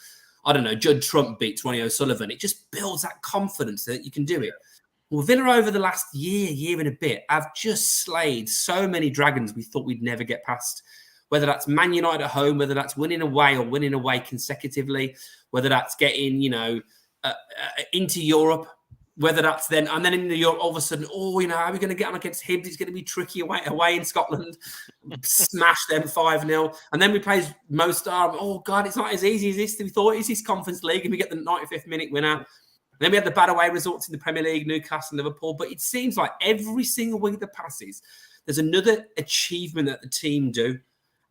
I don't know, Judd Trump beats Ronnie O'Sullivan, it just builds that confidence that you can do it. Well, Villa over the last year and a bit have just slayed so many dragons we thought we'd never get past. Whether that's Man United at home, whether that's winning away consecutively, whether that's getting, into Europe, whether that's then in Europe, all of a sudden, how are we going to get on against Hibs? It's going to be tricky away in Scotland. Smash them 5-0. And then we play Mo Star. Oh, God, it's not as easy as this. We thought it's this Conference League, and we get the 95th minute winner. And then we had the bad away results in the Premier League, Newcastle, Liverpool. But it seems like every single week that passes, there's another achievement that the team do.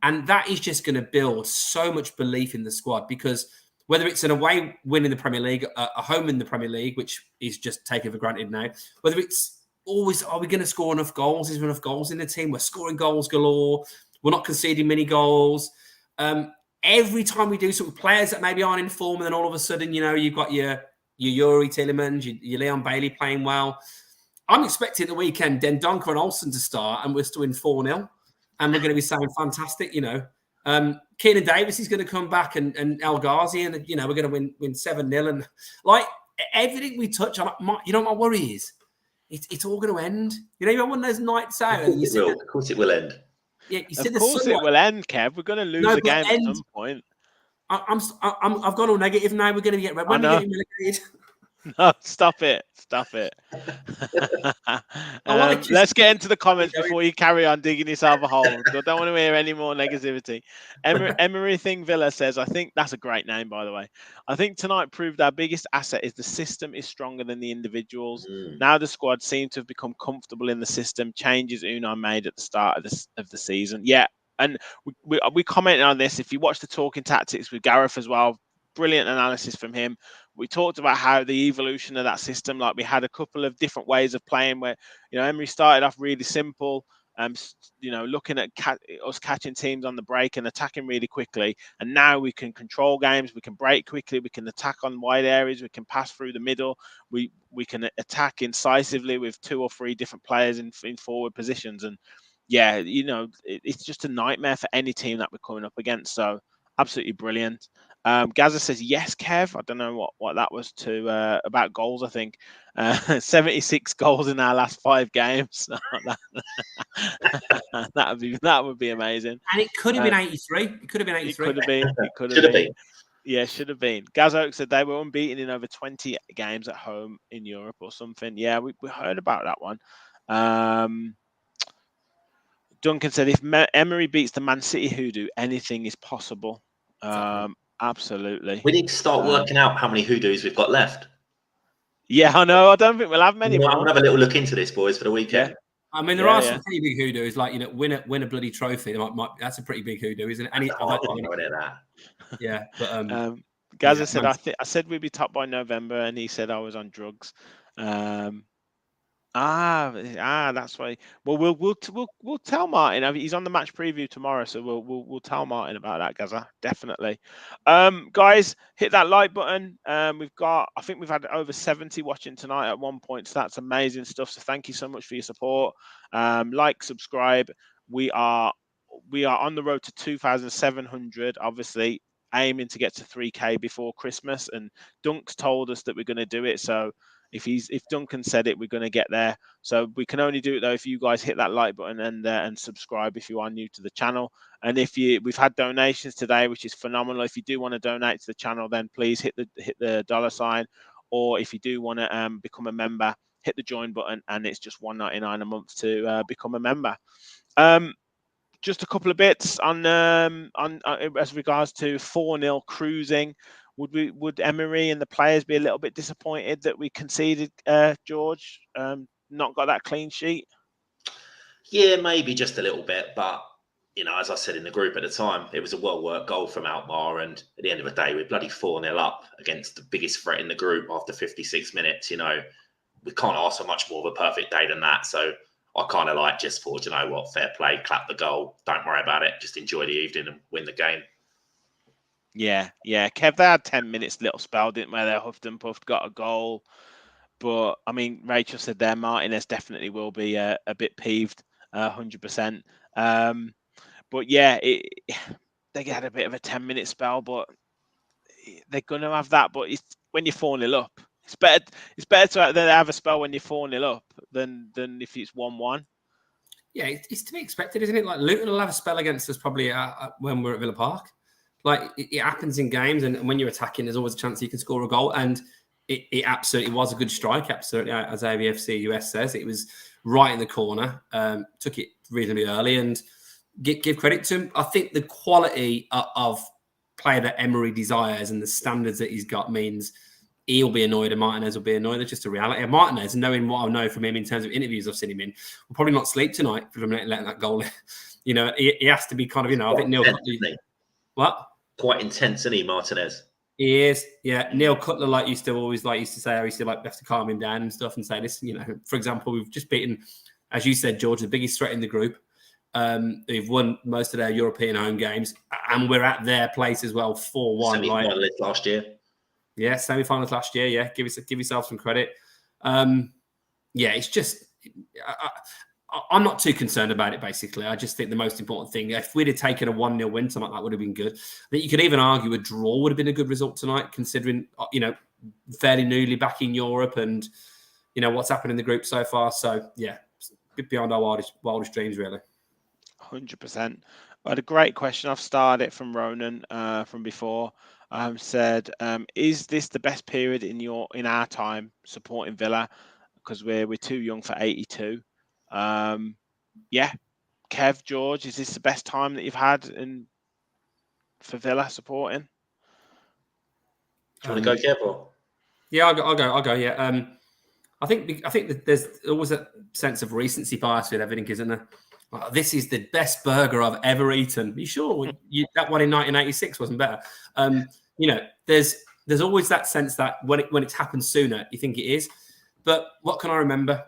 And that is just going to build so much belief in the squad, because whether it's an away win in the Premier League, a home in the Premier League, which is just taken for granted now, whether it's always, are we going to score enough goals? Is there enough goals in the team? We're scoring goals galore. We're not conceding many goals. Every time we do so with players that maybe aren't in form, and then all of a sudden, you've got your Yuri Tielemans, your Leon Bailey playing well. I'm expecting the weekend Dendoncker and Olsen to start, and we're still in 4-0. And we're going to be saying fantastic, Keenan Davis is going to come back, and El Ghazi, and we're going to win 7-0, and like everything we touch on. My worry is it's all going to end. One of those nights out. Of course it will end. Yeah, you Of course it will end, Kev. We're going to lose a game at some point. I've gone all negative now. We're going to get when we get relegated. No, stop it. Let's get into the comments before you carry on digging yourself a hole. I don't want to hear any more negativity. Emery Thing Villa says, I think that's a great name, by the way. I think tonight proved our biggest asset is the system is stronger than the individuals. Now the squad seem to have become comfortable in the system. Changes Unai made at the start of the season. Yeah, and we commented on this. If you watch the Talking Tactics with Gareth as well, brilliant analysis from him. We talked about how the evolution of that system, like we had a couple of different ways of playing where, Emery started off really simple, looking at us catching teams on the break and attacking really quickly. And now we can control games, we can break quickly, we can attack on wide areas, we can pass through the middle, we can attack incisively with 2 or 3 different players in forward positions. And yeah, it's just a nightmare for any team that we're coming up against. So absolutely brilliant. Gaza says, yes, Kev. I don't know what that was about goals, I think. 76 goals in our last 5 games. that would be amazing. And it could have been 83. It could have been 83. It could have been. Yeah, should have been. Gaza said they were unbeaten in over 20 games at home in Europe or something. Yeah, we heard about that one. Duncan said, if Emery beats the Man City hoodoo, anything is possible. Absolutely. We need to start working out how many hoodoos we've got left. Yeah, I know. I don't think we'll have many more. I'm going to have a little look into this, boys, for the weekend. Yeah. I mean, there are some pretty big hoodoos, like, win a bloody trophy. That's a pretty big hoodoo, isn't it? And yeah. But, Gaza said, I said we'd be top by November, and he said I was on drugs. That's why. Well, we'll tell Martin. He's on the match preview tomorrow, so we'll tell Martin about that, Gaza. Definitely. Guys, hit that like button. I think we've had over 70 watching tonight at one point, so that's amazing stuff. So thank you so much for your support. Like, subscribe. We are on the road to 2,700. Obviously, aiming to get to 3K before Christmas, and Dunk's told us that we're going to do it. So if Duncan said it, we're going to get there. So we can only do it though if you guys hit that like button and subscribe if you are new to the channel. And we've had donations today, which is phenomenal. If you do want to donate to the channel, then please hit the $, or if you do want to become a member, hit the join button, and it's just $1.99 a month to become a member. Just a couple of bits on as regards to 4-0 cruising. Would Emery and the players be a little bit disappointed that we conceded, George? Not got that clean sheet? Yeah, maybe just a little bit. But, as I said in the group at the time, it was a well-worked goal from Alkmaar. And at the end of the day, we're bloody 4-0 up against the biggest threat in the group after 56 minutes. We can't ask for much more of a perfect day than that. So I kind of just thought, fair play, clap the goal. Don't worry about it. Just enjoy the evening and win the game. Yeah. Kev, they had 10 minutes little spell, didn't they? They huffed and puffed, got a goal. But, I mean, Rachel said there, Martinez definitely will be a bit peeved, 100%. But, yeah, they had a bit of a 10-minute spell, but they're going to have that. But when you're 4-0 up, it's better to have a spell when you're 4-0 up than if it's 1-1. Yeah, it's to be expected, isn't it? Like, Luton will have a spell against us probably when we're at Villa Park. Like, it happens in games, and when you're attacking, there's always a chance you can score a goal. And it absolutely was a good strike, absolutely, as AVFC US says. It was right in the corner, took it reasonably early, and give credit to him. I think the quality of player that Emery desires and the standards that he's got means he'll be annoyed and Martinez will be annoyed. That's just a reality. And Martinez, knowing what I know from him in terms of interviews I've seen him in, will probably not sleep tonight for letting that goal in. He has to be kind of, I think Neil Cutler. What? Quite intense, isn't he, Martinez? He is, yeah. Neil Cutler used to say, I used to have to calm him down and stuff and say, listen, for example, we've just beaten, as you said, George, the biggest threat in the group. They've won most of their European home games, and we're at their place as well, 4-1. Semi-finalist last year. Yeah, semi-finalist last year. Yeah, give yourself some credit. It's just I'm not too concerned about it. Basically, I just think the most important thing, if we'd have taken a 1-0 win tonight, that would have been good. I think you could even argue a draw would have been a good result tonight, considering fairly newly back in Europe and what's happened in the group so far. So yeah, beyond our wildest dreams, really. 100%. I had a great question. I've started it from Ronan from before. Said, is this the best period in our time supporting Villa? Because we're too young for 82. Yeah, Kev, George, is this the best time that you've had for Villa supporting? Do you want to go, Kev? Or? Yeah, I'll go. Yeah. I think that there's always a sense of recency bias with everything, isn't there? Like, this is the best burger I've ever eaten. Are you sure that one in 1986 wasn't better? There's always that sense that when it's happened sooner, you think it is. But what can I remember?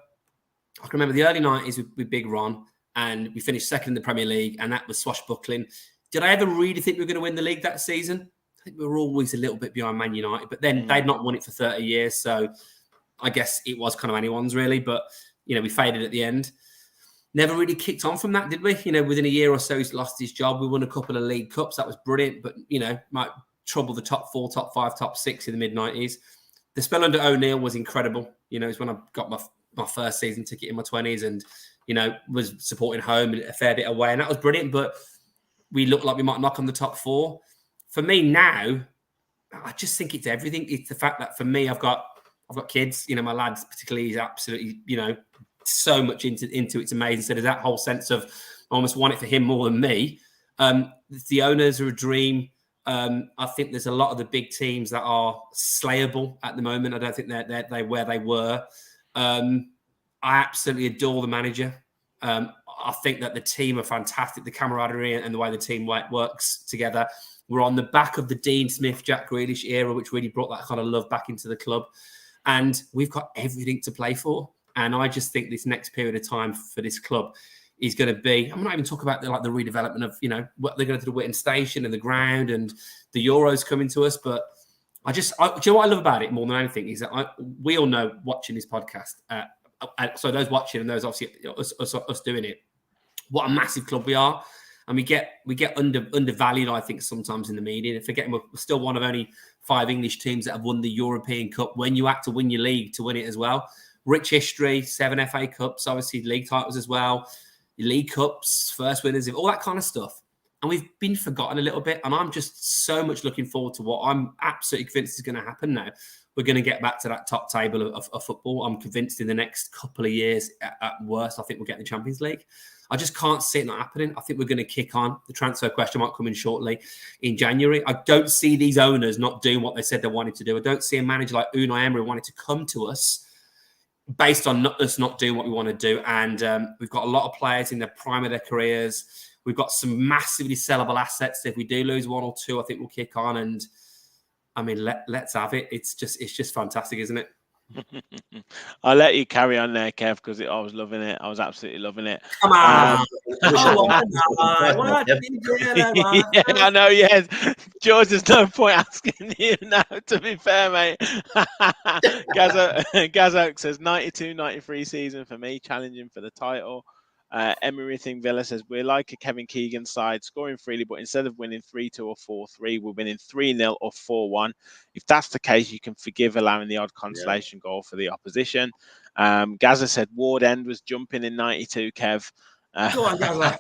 I can remember the early 90s with Big Ron, and we finished second in the Premier League, and that was swashbuckling. Did I ever really think we were going to win the league that season? I think we were always a little bit behind Man United, but then they'd not won it for 30 years, so I guess it was kind of anyone's really. But we faded at the end. Never really kicked on from that, did we? Within a year or so, he's lost his job. We won a couple of League Cups. That was brilliant, but might trouble the top 4, top 5, top 6 in the mid-90s. The spell under O'Neill was incredible. It's when I got my first season ticket in my 20s, and was supporting home and a fair bit away, and that was brilliant. But we looked like we might knock on the top 4. For me now, I just think it's everything. It's the fact that for me, I've got kids. My lads particularly is absolutely so much into it. It's amazing. So there's that whole sense of I almost want it for him more than me. The owners are a dream. I think there's a lot of the big teams that are slayable at the moment. I don't think they're where they were. I absolutely adore the manager. I think that the team are fantastic. The camaraderie and the way the team works together. We're on the back of the Dean Smith, Jack Grealish era, which really brought that kind of love back into the club. And we've got everything to play for. And I just think this next period of time for this club is going to be, I'm not even talking about the redevelopment of, what they're going to do to Whitton Station and the ground and the Euros coming to us. But do you know what I love about it more than anything is that we all know watching this podcast. So those watching and those obviously us doing it, what a massive club we are. And we get undervalued, I think, sometimes in the media. And forgetting we're still one of only 5 English teams that have won the European Cup when you had to win your league to win it as well. Rich history, 7 FA Cups, obviously league titles as well, League Cups, first winners, all that kind of stuff. And we've been forgotten a little bit. And I'm just so much looking forward to what I'm absolutely convinced is going to happen now. We're going to get back to that top table of football. I'm convinced in the next couple of years, at worst, I think we'll get the Champions League. I just can't see it not happening. I think we're going to kick on. The transfer question might come in shortly in January. I don't see these owners not doing what they said they wanted to do. I don't see a manager like Unai Emery wanting to come to us based on us not doing what we want to do. And we've got a lot of players in the prime of their careers. We've got some massively sellable assets. If we do lose 1 or 2, I think we'll kick on. And I mean, let's have it. It's just fantastic, isn't it? I'll let you carry on there, Kev, because I was loving it. I was absolutely loving it. Come on. I know, yes. George, there's no point asking you now, to be fair, mate. Gaz Oak says 92-93 season for me, challenging for the title. Emery Thing Villa says we're like a Kevin Keegan side, scoring freely, but instead of winning 3-2 or 4-3, we're winning 3-0 or 4-1. If that's the case, you can forgive allowing the odd consolation goal for the opposition. Gaza said Ward End was jumping in 92, Kev. Go on, Gaza.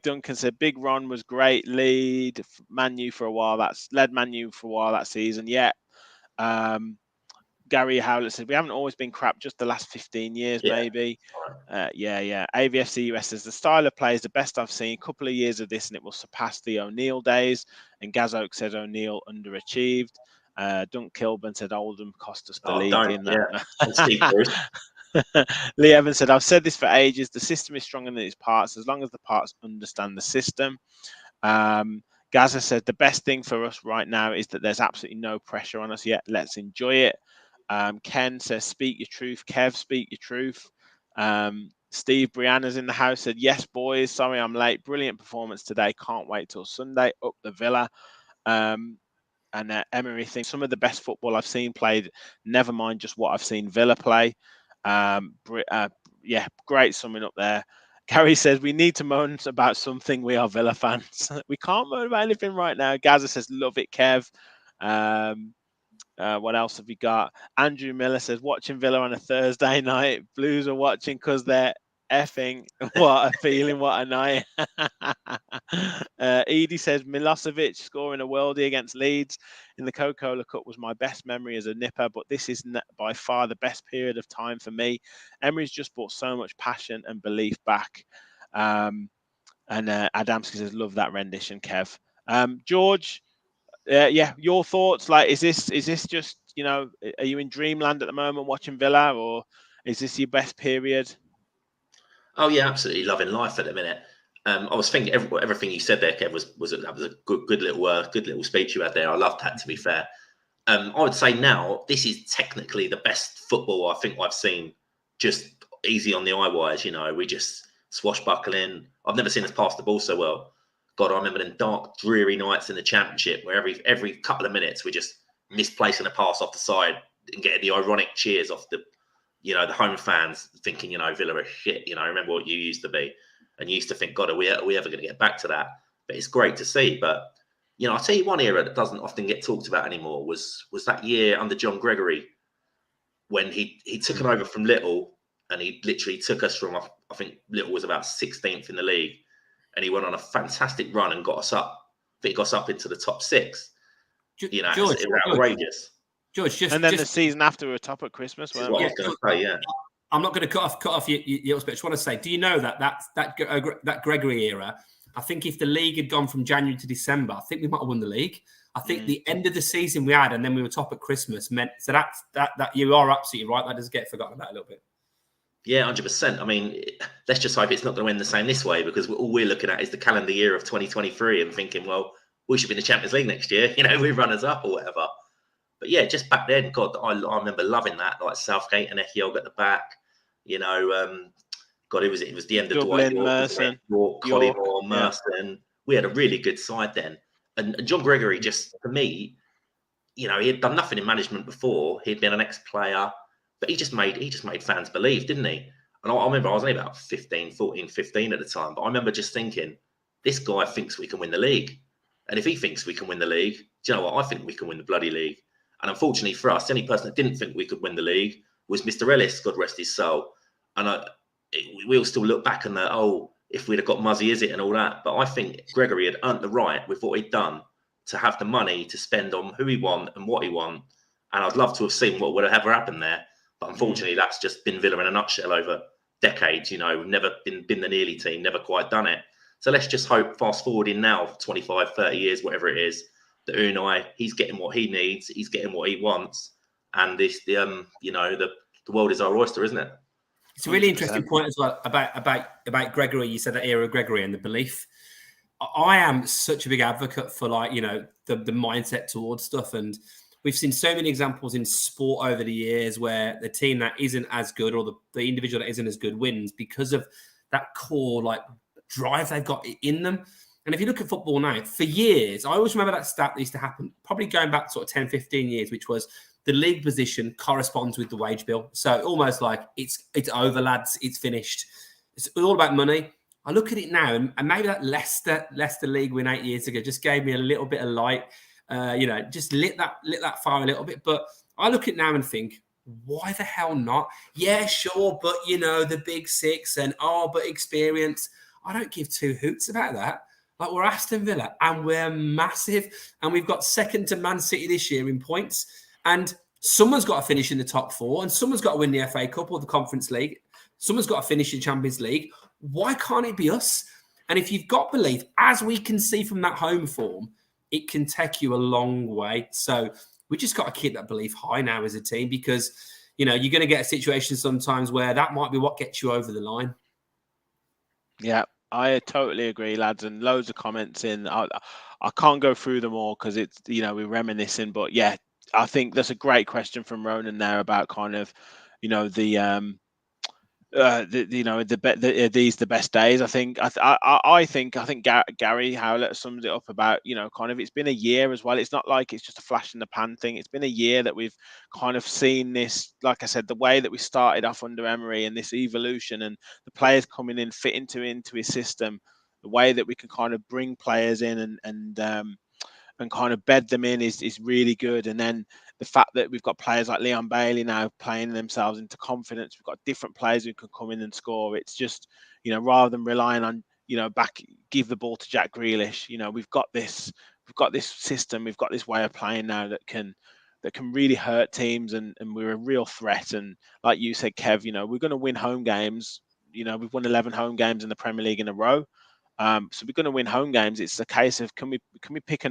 Duncan said Big Ron was great, lead Man U for a while. Led Man U for a while that season. Yeah. Gary Howlett said we haven't always been crap, just the last 15 years, maybe. AVFC US says the style of play is the best I've seen. A couple of years of this and it will surpass the O'Neill days. And Gaz Oak said O'Neill underachieved. Dunk Kilburn said Oldham cost us the league. Lee Evans said I've said this for ages. The system is stronger than its parts as long as the parts understand the system. Gaza said the best thing for us right now is that there's absolutely no pressure on us yet. Let's enjoy it. Ken says, speak your truth. Kev, speak your truth. Steve Brianna's in the house, said, yes, boys. Sorry, I'm late. Brilliant performance today. Can't wait till Sunday. Up the Villa. And Emery thinks some of the best football I've seen played, never mind just what I've seen Villa play. Great summing up there. Carrie says, we need to moan about something. We are Villa fans. We can't moan about anything right now. Gaza says, love it, Kev. What else have we got? Andrew Miller says, watching Villa on a Thursday night. Blues are watching because they're effing. What a feeling, what a night. Edie says Milosevic scoring a worldie against Leeds in the Coca-Cola Cup was my best memory as a nipper, but this is by far the best period of time for me. Emery's just brought so much passion and belief back. And Adamski says, love that rendition, Kev. George, yeah, your thoughts? Like, is this just, you know, are you in dreamland at the moment watching Villa, or is this your best period? Oh yeah, absolutely loving life at the minute. I was thinking everything you said there, Kev, was a good little speech you had there. I loved that, to be fair. I would say now this is technically the best football I think I've seen. Just easy on the eye wise, you know. We just swashbuckling. I've never seen us pass the ball so well. God, I remember them dark, dreary nights in the Championship where every couple of minutes we're just misplacing a pass off the side and getting the ironic cheers off the, you know, the home fans thinking, you know, Villa are shit. You know, I remember what you used to be, and you used to think, God, are we ever going to get back to that? But it's great to see. But you know, I'll tell you one era that doesn't often get talked about anymore was that year under John Gregory when he took him over from Little, and he literally took us from, I think Little was about 16th in the league, and he went on a fantastic run and got us up. I think he got us up into the top 6. You know, George, it was outrageous. George, and then the season after we were top at Christmas. This is what I was going to say, yeah. I'm not going to cut off your speech. I just want to say, do you know that Gregory era? I think if the league had gone from January to December, I think we might have won the league. I think the end of the season we had, and then we were top at Christmas, meant so that you are absolutely right. That does get forgotten about a little bit. Yeah, 100%. I mean, let's just hope it's not going to end the same this way, because all we're looking at is the calendar year of 2023 and thinking, well, we should be in the Champions League next year. You know, we're runners up or whatever. But yeah, just back then, God, I remember loving that, like Southgate and Echiog at the back. You know, God, it was the end of Dublin, Dwight York, Merson, Collymore, Merson. Yeah. We had a really good side then. And John Gregory, just for me, you know, he had done nothing in management before. He'd been an ex-player, but he just made fans believe, didn't he? And I remember I was only about 15 at the time, but I remember just thinking, this guy thinks we can win the league. And if he thinks we can win the league, do you know what? I think we can win the bloody league. And unfortunately for us, the only person that didn't think we could win the league was Mr. Ellis, God rest his soul. And we'll still look back and if we'd have got Muzzy, is it, and all that. But I think Gregory had earned the right with what he'd done to have the money to spend on who he want and what he want. And I'd love to have seen what would have ever happened there. But unfortunately, that's just been Villa in a nutshell over decades. You know, we've never been the nearly team, never quite done it. So let's just hope, fast forwarding now, 25, 30 years, whatever it is, that Unai, he's getting what he needs, he's getting what he wants. And the world is our oyster, isn't it? It's a really interesting point as well about Gregory. You said that era of Gregory and the belief. I am such a big advocate for, like, you know, the mindset towards stuff. And we've seen so many examples in sport over the years where the team that isn't as good, or the individual that isn't as good, wins because of that core, like, drive they've got in them. And if you look at football now, for years, I always remember that stat that used to happen, probably going back sort of 10, 15 years, which was the league position corresponds with the wage bill. So almost like it's over, lads, it's finished. It's all about money. I look at it now, and maybe that Leicester League win 8 years ago just gave me a little bit of light, just lit that fire a little bit. But I look at it now and think, why the hell not? Yeah, sure, but, you know, the big 6 and, but experience. I don't give two hoots about that. Like, we're Aston Villa and we're massive, and we've got second to Man City this year in points, and someone's got to finish in the top 4, and someone's got to win the FA Cup or the Conference League. Someone's got to finish in Champions League. Why can't it be us? And if you've got belief, as we can see from that home form, it can take you a long way. So we just got to keep that belief high now as a team, because, you know, you're going to get a situation sometimes where that might be what gets you over the line. Yeah, I totally agree, lads, and loads of comments in. I can't go through them all because it's, you know, we're reminiscing, but yeah, I think that's a great question from Ronan there about kind of, you know, these the best days. I think Gary Howlett sums it up about, you know, kind of, it's been a year as well. It's not like it's just a flash in the pan thing. It's been a year that we've kind of seen this, like I said, the way that we started off under Emery and this evolution and the players coming in, fit into his system, the way that we can kind of bring players in and kind of bed them in is really good. And then the fact that we've got players like Leon Bailey now playing themselves into confidence, we've got different players who can come in and score. It's just, rather than relying on, give the ball to Jack Grealish, we've got this system, we've got this way of playing now that can really hurt teams, and we're a real threat. And like you said, Kev, we're going to win home games. We've won 11 home games in the Premier League in a row. So we're going to win home games. It's a case of can we pick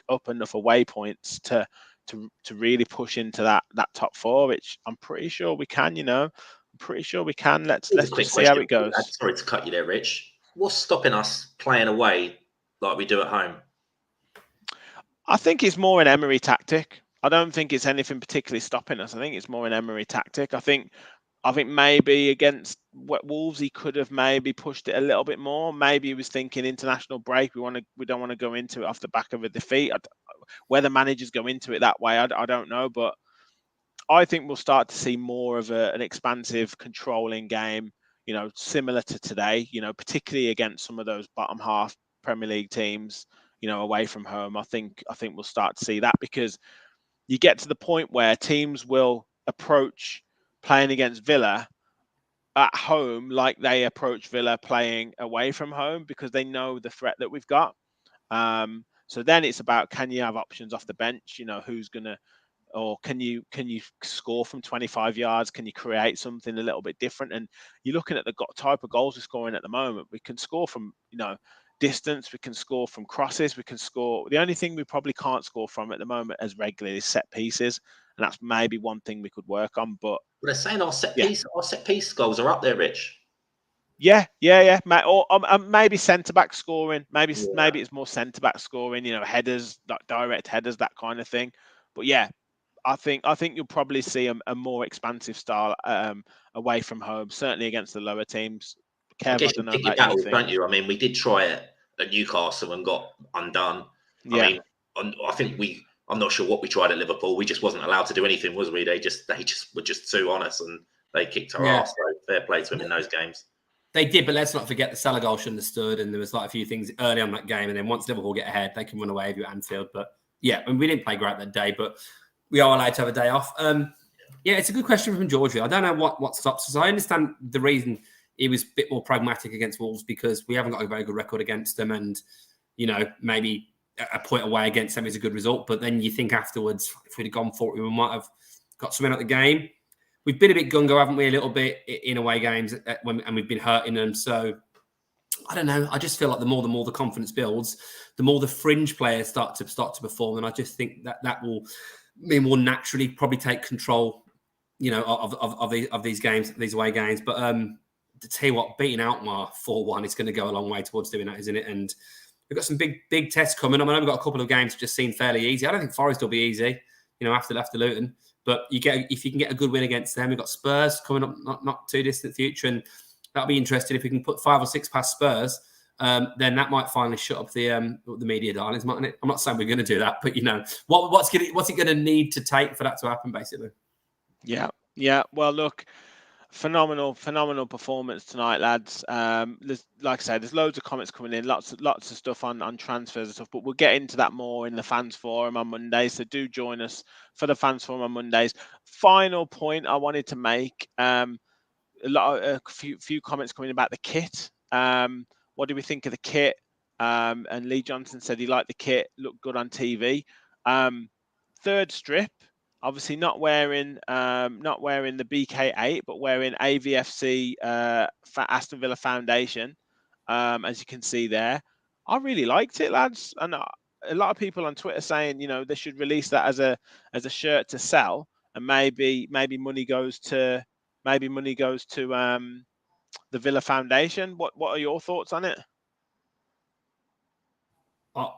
up enough away points to really push into that top four, which I'm pretty sure we can. I'm pretty sure we can. Let's just see how it goes. Sorry to cut you there, Rich. What's stopping us playing away like we do at home? I think it's more an Emery tactic. I don't think it's anything particularly stopping us. I think it's more an Emery tactic. I think maybe against Wolves he could have maybe pushed it a little bit more. Maybe he was thinking international break. We don't want to go into it off the back of a defeat. Whether managers go into it that way, I don't know. But I think we'll start to see more of an expansive, controlling game. Similar to today. Particularly against some of those bottom half Premier League teams. Away from home. I think we'll start to see that, because you get to the point where teams will approach playing against Villa at home like they approach Villa playing away from home, because they know the threat that we've got. So then it's about, can you have options off the bench? Who's gonna, or can you score from 25 yards? Can you create something a little bit different? And you're looking at the type of goals we're scoring at the moment. We can score from distance, we can score from crosses, we can score. The only thing we probably can't score from at the moment as regularly is set pieces, and that's maybe one thing we could work on. But they're saying our set piece goals are up there, Rich. Yeah. Or maybe centre back scoring. Maybe it's more centre back scoring. Headers, like direct headers, that kind of thing. But yeah, I think you'll probably see a more expansive style away from home, certainly against the lower teams. Kev, I guess don't know you pick your battles, don't you? I mean, we did try it at Newcastle and got undone. Yeah. I mean, I think I'm not sure what we tried at Liverpool. We just wasn't allowed to do anything, was we? They were just too on us, and they kicked our ass. So fair play to them in those games. They did, but let's not forget the Salah goal shouldn't have stood, and there was like a few things early on that game, and then once Liverpool get ahead, they can run away with you at Anfield. But yeah, we didn't play great that day, but we are allowed to have a day off. Yeah, it's a good question from George. I don't know what stops us. I understand the reason he was a bit more pragmatic against Wolves, because we haven't got a very good record against them, and maybe a point away against them is a good result. But then you think afterwards, if we'd have gone for it, we might have got something out the game. We've been a bit gungo, haven't we, a little bit in away games, and we've been hurting them. So I don't know. I just feel like the more the confidence builds, the more the fringe players start to perform, and I just think that will mean we'll naturally probably take control, of these games, these away games. But to tell you what, beating Alkmaar 4-1 is going to go a long way towards doing that, isn't it? And we've got some big tests coming. I mean, we've got a couple of games that just seem fairly easy. I don't think Forest will be easy, after Luton. But if you can get a good win against them, we've got Spurs coming up not too distant future, and that'll be interesting. If we can put 5 or 6 past Spurs, then that might finally shut up the media darlings, mightn't it? I'm not saying we're going to do that, but what's it going to need to take for that to happen, basically? Yeah. Well, look, phenomenal performance tonight, lads. Like I said, there's loads of comments coming in, lots of stuff on transfers and stuff, but we'll get into that more in the fans forum on Monday. So do join us for the fans forum on Mondays. Final point I wanted to make: a few comments coming about the kit. What do we think of the kit? And Lee Johnson said he liked the kit, looked good on TV. Third strip. Obviously not wearing the BK8, but wearing AVFC Aston Villa Foundation, as you can see there. I really liked it, lads, and a lot of people on Twitter saying they should release that as a shirt to sell, and maybe money goes to the Villa Foundation. What are your thoughts on it? I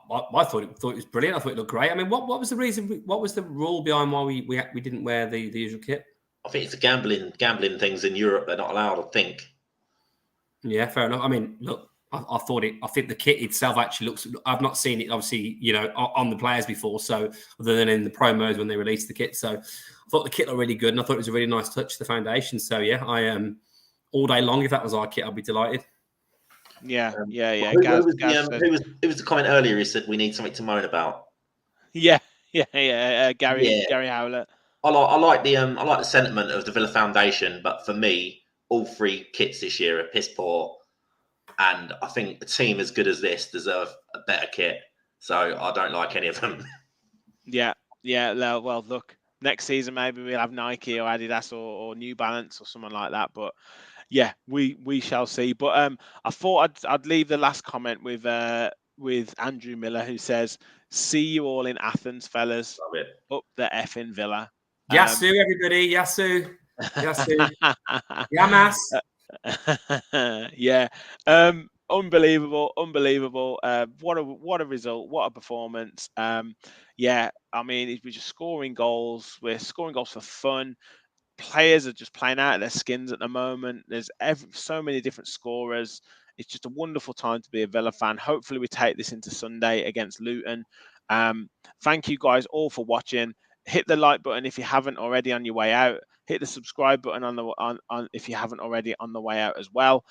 thought it was brilliant. I thought it looked great. I mean, what was the reason? What was the rule behind why we didn't wear the usual kit? I think it's the gambling things in Europe. They're not allowed, I think. Yeah, fair enough. I mean, look, I think the kit itself actually looks. I've not seen it, obviously, on the players before. So other than in the promos when they released the kit, so I thought the kit looked really good, and I thought it was a really nice touch to the foundation. So yeah, I all day long, if that was our kit, I'd be delighted. Yeah. Who, Gaz, was Gaz said, who was the comment earlier? He said we need something to moan about. yeah. Gary Yeah. Howlett. I like the sentiment of the Villa Foundation, but for me, all three kits this year are piss poor, and I think a team as good as this deserve a better kit. So I don't like any of them. Yeah. Well, look, next season maybe we'll have Nike or Adidas or New Balance or someone like that. But yeah, we shall see. But I thought I'd leave the last comment with Andrew Miller, who says, "See you all in Athens, fellas. Love it. Up the effing Villa." Yasu, everybody. Yasu. Yamas. Yeah. Unbelievable. What a result. What a performance. Yeah, I mean, we're just scoring goals. We're scoring goals for fun. Players are just playing out of their skins at the moment. There's so many different scorers. It's just a wonderful time to be a Villa fan. Hopefully we take this into Sunday against Luton. Thank you guys all for watching. Hit the like button if you haven't already on your way out. Hit the subscribe button on if you haven't already on the way out as well.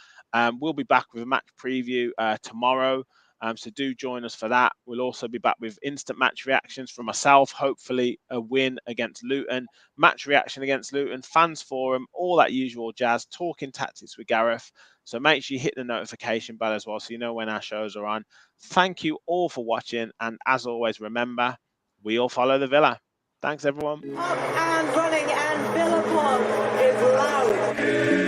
We'll be back with a match preview tomorrow. So do join us for that. We'll also be back with instant match reactions from myself. Hopefully a win against Luton, match reaction against Luton, fans forum, all that usual jazz, talking tactics with Gareth. So make sure you hit the notification bell as well so you know when our shows are on. Thank you all for watching. And as always, remember, we all follow the Villa. Thanks, everyone. Up and running, and Villa is loud.